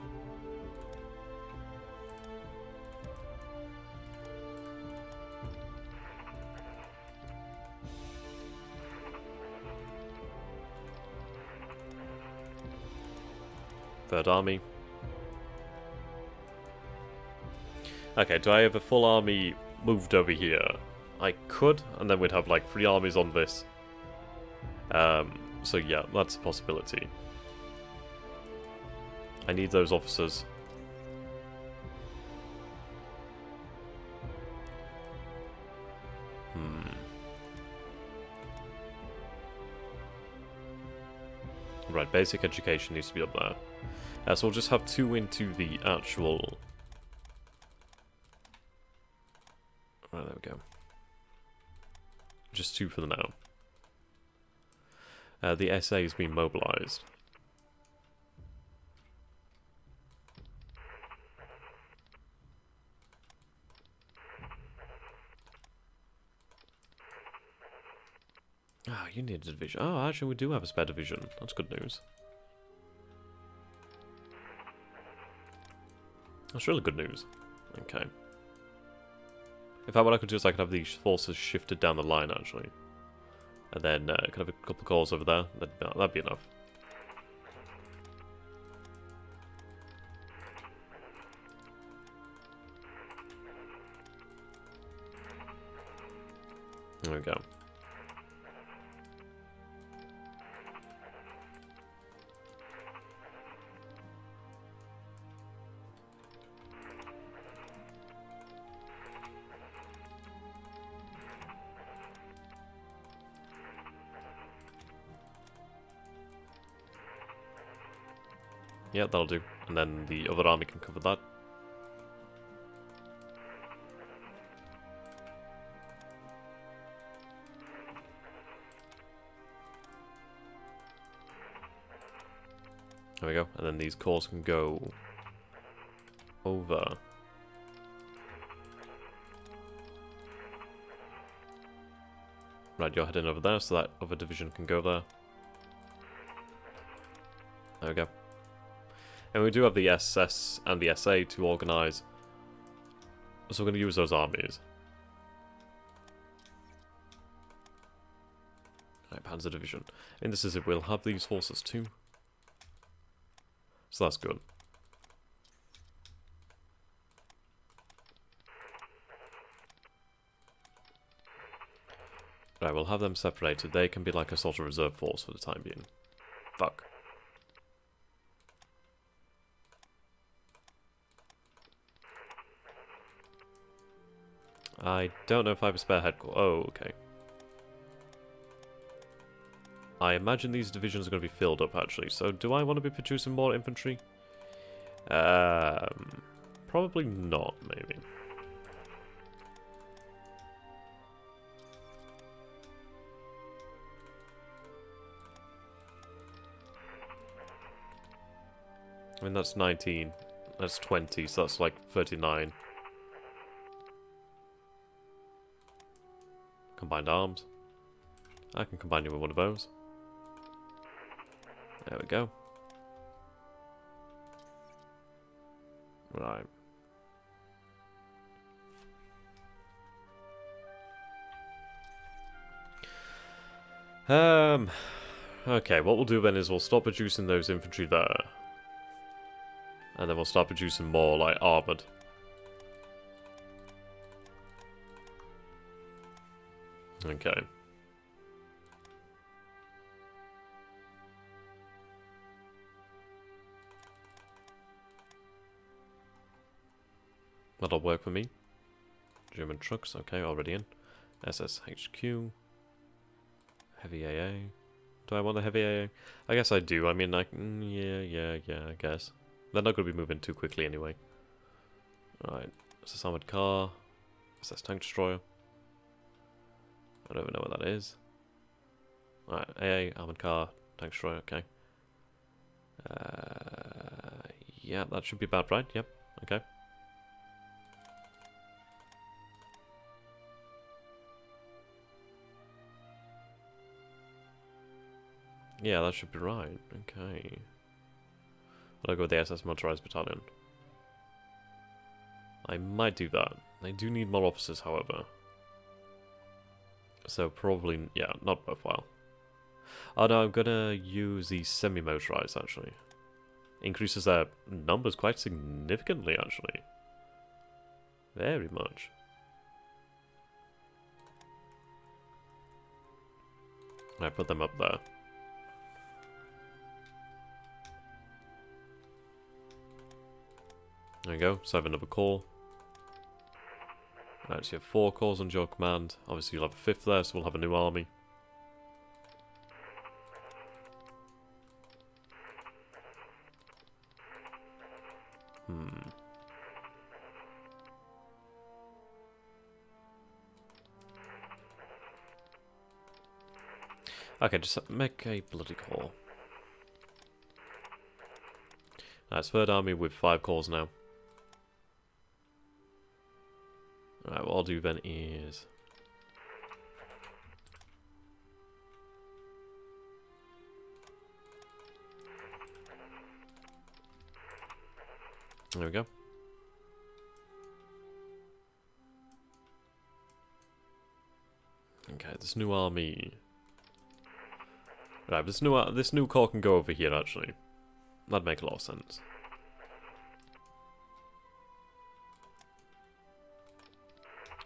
Third army. Okay, do I have a full army moved over here? I could, and then we'd have like 3 armies on this. So yeah, that's a possibility. I need those officers. Right, basic education needs to be up there. So we'll just have 2 into the actual... Right, there we go. Just 2 for the now. The SA has been mobilised. Ah, you need a division. Oh, actually, we do have a spare division. That's good news. That's really good news. Okay. In fact, what I could do is I could have these forces shifted down the line, actually. And then could have a couple of calls over there. That'd be enough. There we go. Yeah, that'll do. And then the other army can cover that. There we go. And then these corps can go over. Right, you're heading over there, so that other division can go there. There we go. And we do have the SS and the SA to organise. So we're going to use those armies. Right, Panzer Division. And this is it, we'll have these forces too. So that's good. Right, we'll have them separated. They can be like a sort of reserve force for the time being. Fuck. I don't know if I have a spare headquarters. Oh, okay. I imagine these divisions are going to be filled up, actually. So, do I want to be producing more infantry? Probably not, maybe. I mean, that's 19. That's 20, so that's like 39. Combined arms. I can combine you with one of those. There we go. Right. Okay, what we'll do then is we'll stop producing those infantry there. And then we'll start producing more, like, armoured. Okay. That'll work for me. German trucks, okay, already in. SSHQ. Heavy AA. Do I want a heavy AA? I guess I do. I mean, yeah, I guess. They're not going to be moving too quickly anyway. Alright, SS armoured car. SS tank destroyer. I don't even know what that is. Alright, AA, armoured car, tank destroyer, okay. Yeah, that should be about right, yep, okay. Yeah, that should be right, okay. I'll go with the SS Motorized Battalion. I might do that. They do need more officers, however. So probably, yeah, not worthwhile. Oh no, I'm gonna use the semi-motorized, actually. Increases their numbers quite significantly, actually. Very much. I put them up there. There you go, so I have another corps. Right, so you have 4 corps under your command. Obviously you'll have a 5th there, so we'll have a new army. Okay, just make a bloody corps. That's 3rd army with 5 corps now. Alright, what I'll do then is... There we go. Okay, this new army. Right, this new corps can go over here actually. That'd make a lot of sense.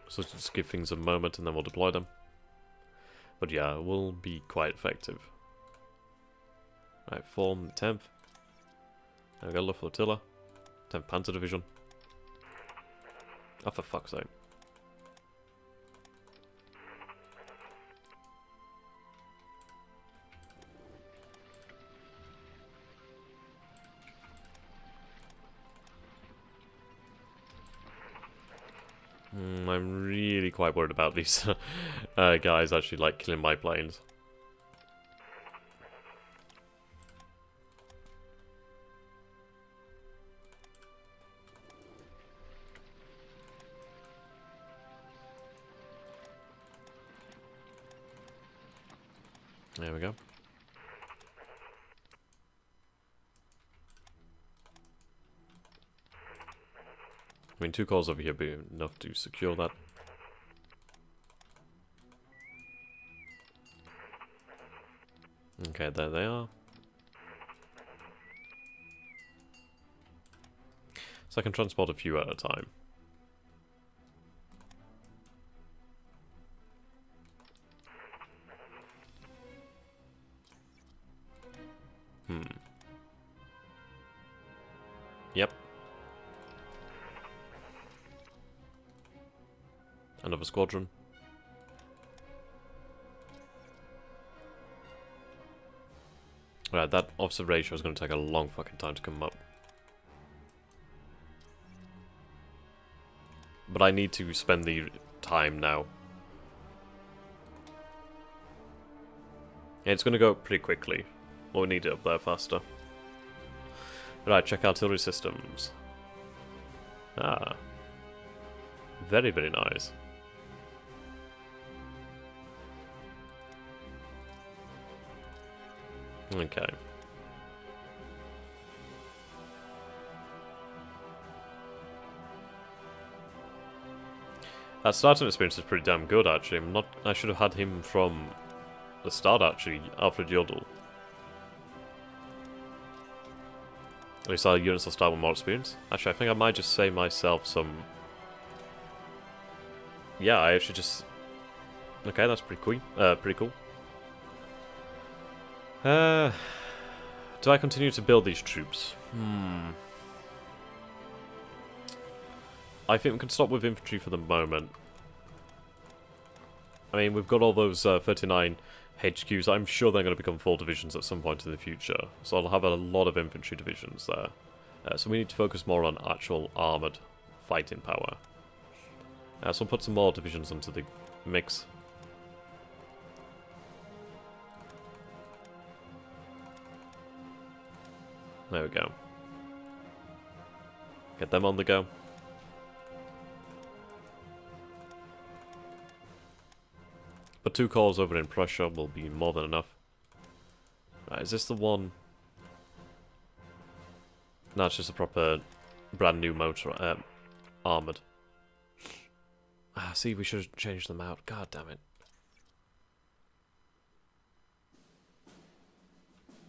So just give things a moment and then we'll deploy them. But yeah, it will be quite effective. Right, form the 10th. There we go, La Flotilla. 10th Panzer Division. Oh, for fuck's sake. I'm really quite worried about these guys actually like killing my planes. There we go. I mean, 2 calls over here be enough to secure that. Okay, there they are. So I can transport a few at a time. Yep. Another squadron. Right, that officer ratio is going to take a long fucking time to come up. But I need to spend the time now. Yeah, it's going to go pretty quickly. But we need it up there faster. Right, check artillery systems. Ah. Very, very nice. Okay. That starting experience is pretty damn good, actually. I should have had him from the start, actually, Alfred Jodl. At least our units will start with more experience. Actually, I think I might just save myself some... Yeah, I actually just... Okay, that's pretty cool. Do I continue to build these troops? I think we can stop with infantry for the moment. I mean, we've got all those 39 HQs. I'm sure they're going to become full divisions at some point in the future. So I'll have a lot of infantry divisions there. So we need to focus more on actual armoured fighting power. So we'll put some more divisions into the mix. There we go. Get them on the go. But 2 calls over in Prussia will be more than enough. Right, is this the one? No, it's just a proper brand new motor, armoured. Ah, see, we should have changed them out. God damn it.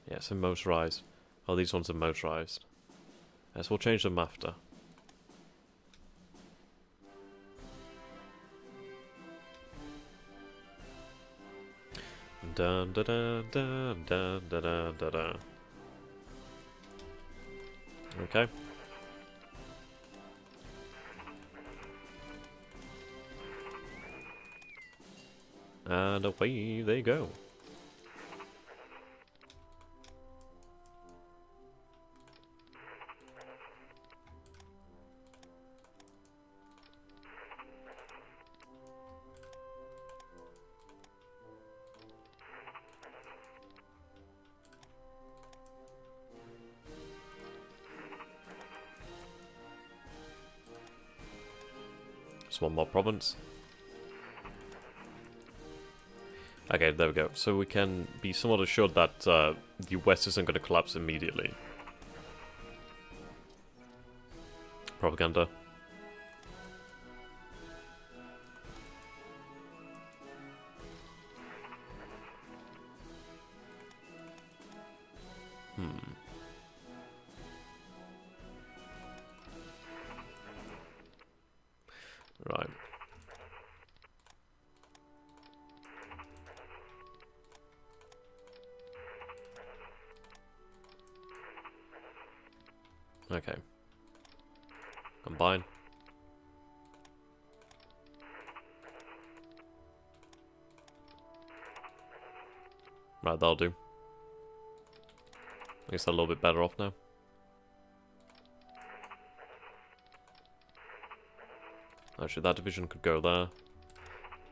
Yeah, so motorized. Oh, these ones are motorized. Yes, we'll change them after. Dun da da da da da da da da. Okay. And away they go. Just one more province. Okay, there we go. So we can be somewhat assured that the west isn't going to collapse immediately. propaganda. Right. Okay. Combine. Right, that'll do. I guess I'm a little bit better off now. Actually, that division could go there.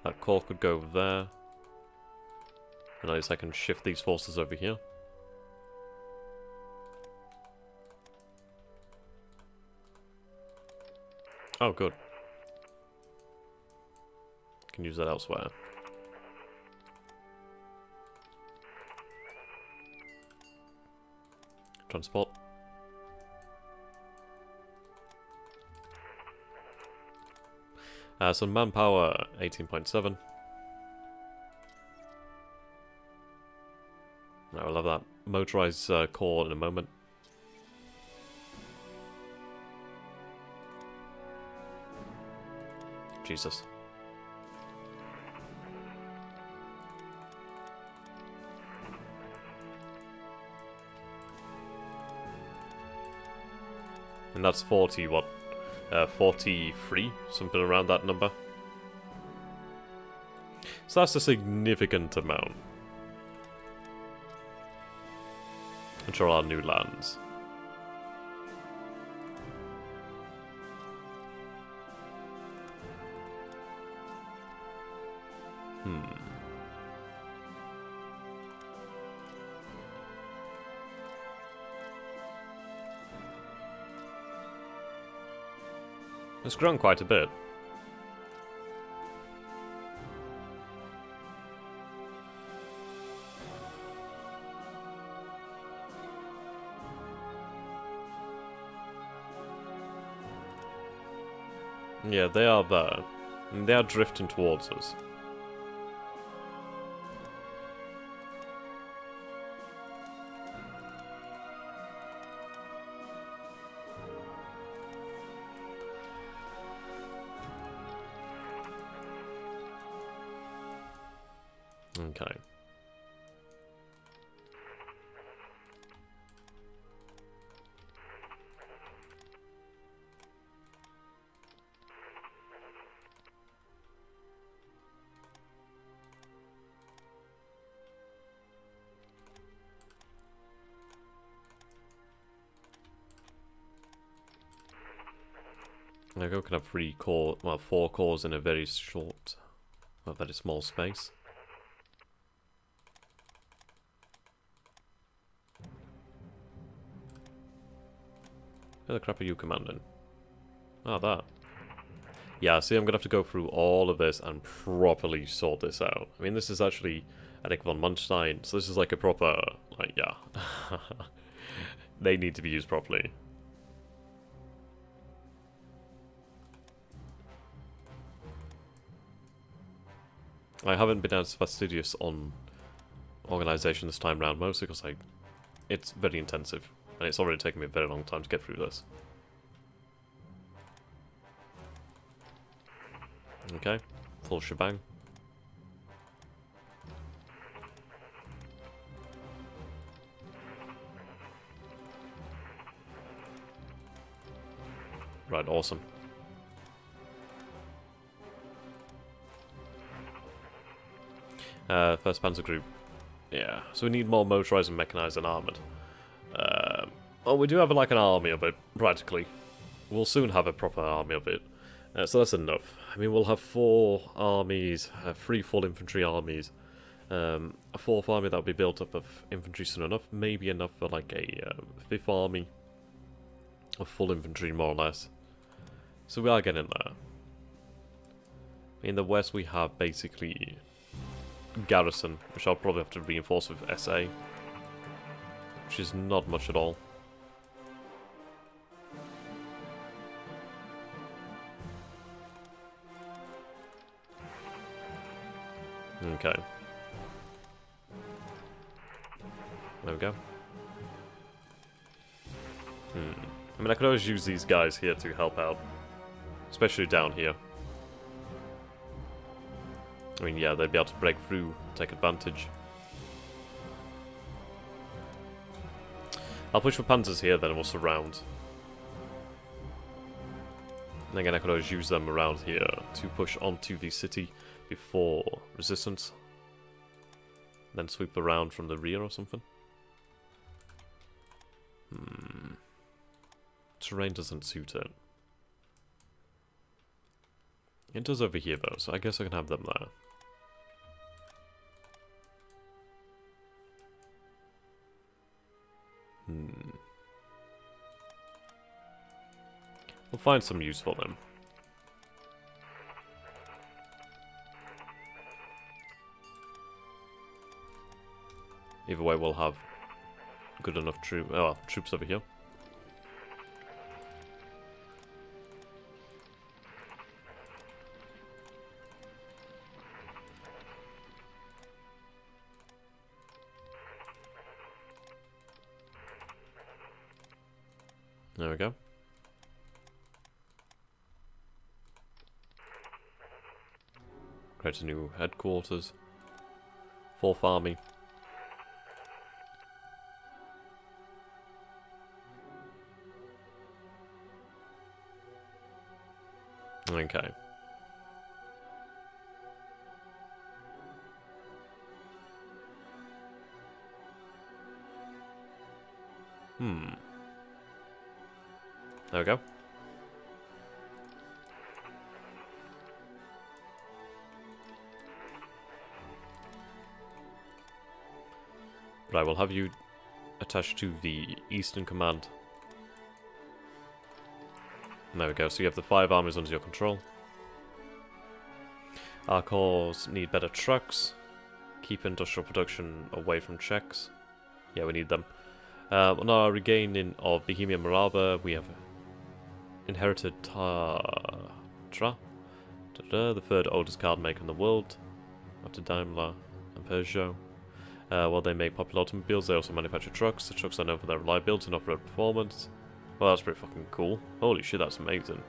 That corps could go there. And at least I can shift these forces over here. Oh, good. Can use that elsewhere. Transport. So manpower 18.7. I will have that motorized core in a moment. Jesus. And that's 40, what? 43? Something around that number. So that's a significant amount. Control our new lands. It's grown quite a bit. Yeah, they are there. And they are drifting towards us. Okay. I go can have 4 cores in a very short, a very small space. Where the crap are you commanding? Ah, that. Yeah, see, I'm gonna have to go through all of this and properly sort this out. I mean, this is actually Eric von Manstein, so this is like a proper, like, yeah. They need to be used properly. I haven't been as fastidious on organisation this time round, mostly because it's very intensive, and it's already taken me a very long time to get through this. Okay, full shebang. Right, awesome. First Panzer Group. Yeah, so we need more motorized and mechanized and armored. Oh, we do have like an army of it, practically. We'll soon have a proper army of it. So that's enough. I mean, we'll have 4 armies, 3 full infantry armies. A 4th army that'll be built up of infantry soon enough. Maybe enough for like a 5th army of full infantry, more or less. So we are getting there. In the west we have basically garrison, which I'll probably have to reinforce with SA, which is not much at all. Okay. There we go. I mean, I could always use these guys here to help out. Especially down here. I mean, yeah, they'd be able to break through, take advantage. I'll push for panzers here, then we'll surround. And again, I could always use them around here to push onto the city before resistance. Then sweep around from the rear or something. Terrain doesn't suit it. It does over here though, so I guess I can have them there. We'll find some use for them. Either way, we'll have good enough troops over here. There we go. Create a new headquarters. 4th Army. Okay. There we go. Right, we'll have you attached to the Eastern Command. There we go, so you have the 5 armies under your control. Our corps need better trucks. Keep industrial production away from Czechs. Yeah, we need them. On our regaining of Bohemia Morava, we have inherited Tatra, the 3rd oldest card maker in the world, after Daimler and Peugeot. While they make popular automobiles, they also manufacture trucks. The trucks are known for their reliability and off-road performance. Well, that's pretty fucking cool. Holy shit, that's amazing.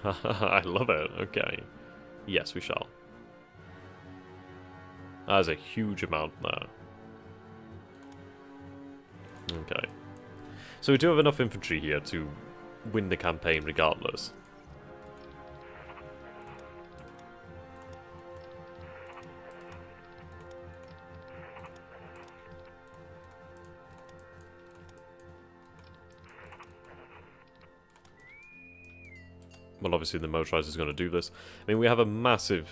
I love it. Okay. Yes, we shall. That is a huge amount there. Okay. So we do have enough infantry here to win the campaign regardless. Well, obviously the motorized is going to do this. I mean, we have a massive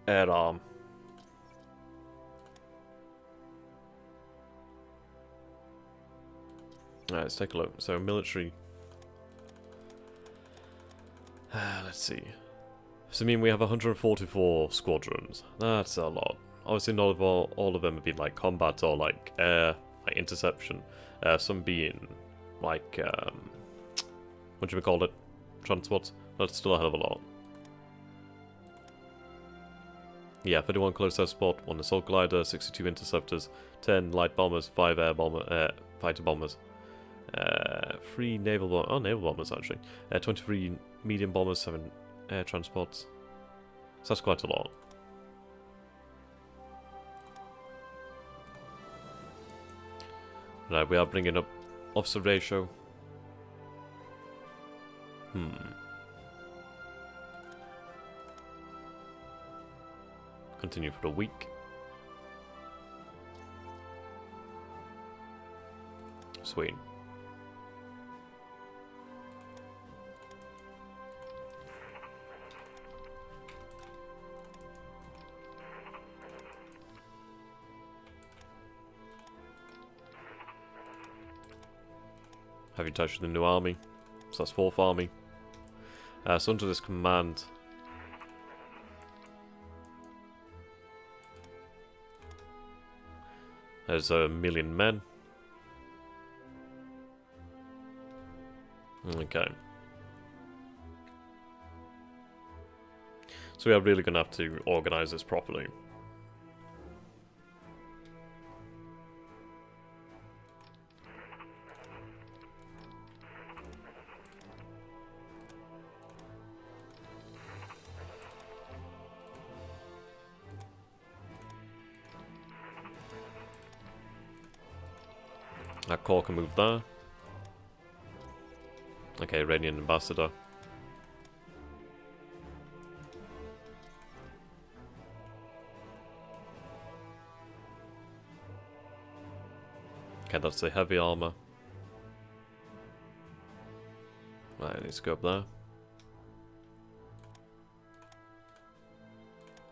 air arm. Alright, let's take a look. So, military. Let's see. So, I mean, we have 144 squadrons. That's a lot. Obviously, not all of them have been like combat or like air, like interception. Some being like, what do we call it? Transports. That's still a hell of a lot. Yeah, 31 close air support, 1 assault glider, 62 interceptors, 10 light bombers, 5 fighter bombers. 3 naval bombers actually. 23 medium bombers, 7 air transports. So that's quite a lot. Right, we are bringing up officer ratio. Continue for a week. Sweet. Have you touched the new army? So that's 4th army. So under this command, there's 1,000,000 men. So So we are really going to have to organize this properly. That core can move there. Okay, Iranian ambassador. Okay, that's the heavy armor. Right, let's go up there.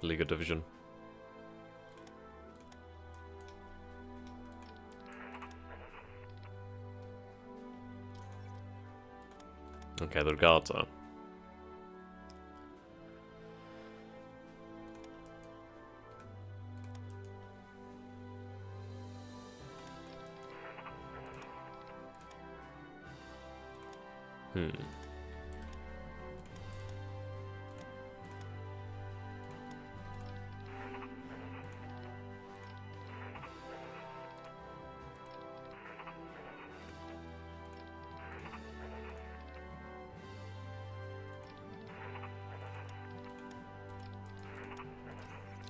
Liga division. Okay, the Regatta.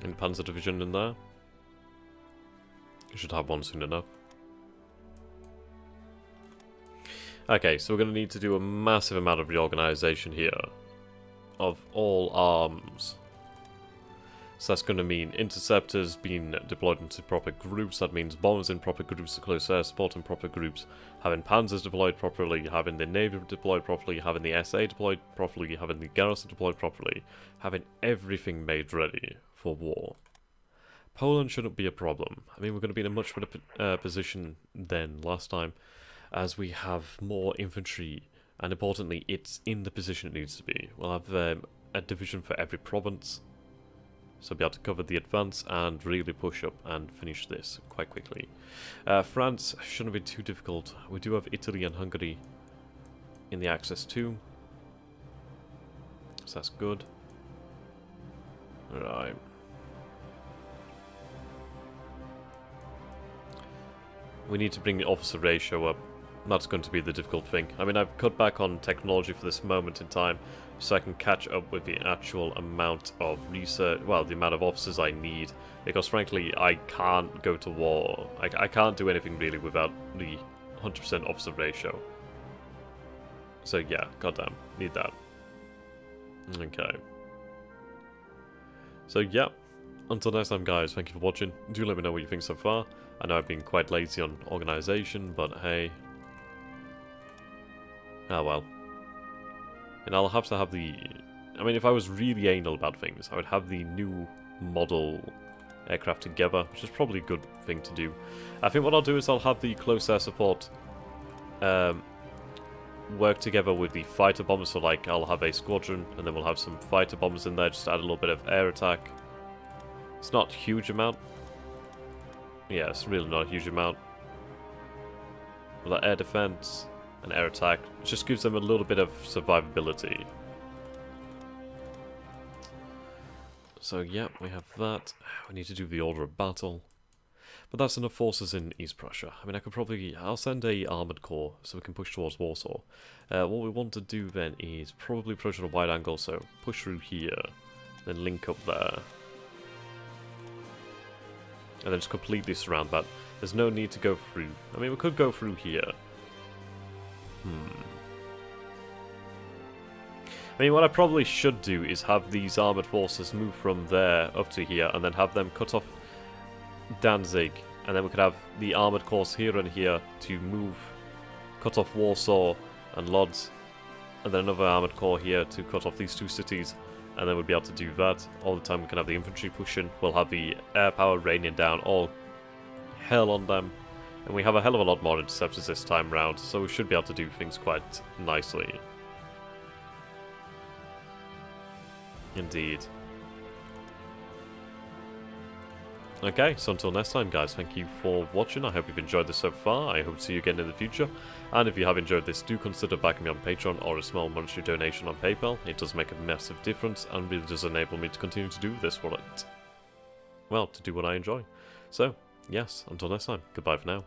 And Panzer Division in there. You should have one soon enough. Okay, so we're going to need to do a massive amount of reorganization here of all arms. So that's going to mean interceptors being deployed into proper groups. That means bombers in proper groups, close air support in proper groups, having panzers deployed properly, having the navy deployed properly, having the SA deployed properly, having the garrison deployed properly, having everything made ready for war. Poland shouldn't be a problem. I mean, we're going to be in a much better position than last time, as we have more infantry, and importantly, it's in the position it needs to be. We'll have a division for every province, so be able to cover the advance and really push up and finish this quite quickly. France shouldn't be too difficult. We do have Italy and Hungary in the Axis too, so that's good. Right. We need to bring the officer ratio up. That's going to be the difficult thing. I mean, I've cut back on technology for this moment in time, so I can catch up with the actual amount of research, well, the amount of officers I need, because frankly, I can't go to war. I can't do anything really without the 100% officer ratio. So yeah, goddamn, need that. Okay. So yeah, until next time guys, thank you for watching. Do let me know what you think so far. I know I've been quite lazy on organisation, but hey. Oh well. And I'll have to have the... I mean, if I was really anal about things, I would have the new model aircraft together, which is probably a good thing to do. I think what I'll do is I'll have the close air support work together with the fighter bombers, so like I'll have a squadron, and then we'll have some fighter bombers in there, just to add a little bit of air attack. It's not a huge amount. Yeah, it's really not a huge amount. With that air defense and air attack, it just gives them a little bit of survivability. So yeah, we have that. We need to do the order of battle. But that's enough forces in East Prussia. I mean, I'll send a armoured corps so we can push towards Warsaw. What we want to do then is probably approach at a wide angle, so push through here, then link up there. And then just completely surround that. There's no need to go through. I mean, we could go through here. I mean, what I probably should do is have these armoured forces move from there up to here, and then have them cut off Danzig, and then we could have the armoured corps here and here to move, cut off Warsaw and Lodz, and then another armoured corps here to cut off these two cities, and then we'll be able to do that. All the time we can have the infantry pushing, we'll have the air power raining down all hell on them, and we have a hell of a lot more interceptors this time round, so we should be able to do things quite nicely. Indeed. Okay, so until next time, guys, thank you for watching. I hope you've enjoyed this so far. I hope to see you again in the future. And if you have enjoyed this, do consider backing me on Patreon or a small monetary donation on PayPal. It does make a massive difference and really does enable me to continue to do this to do what I enjoy. So, yes, until next time, goodbye for now.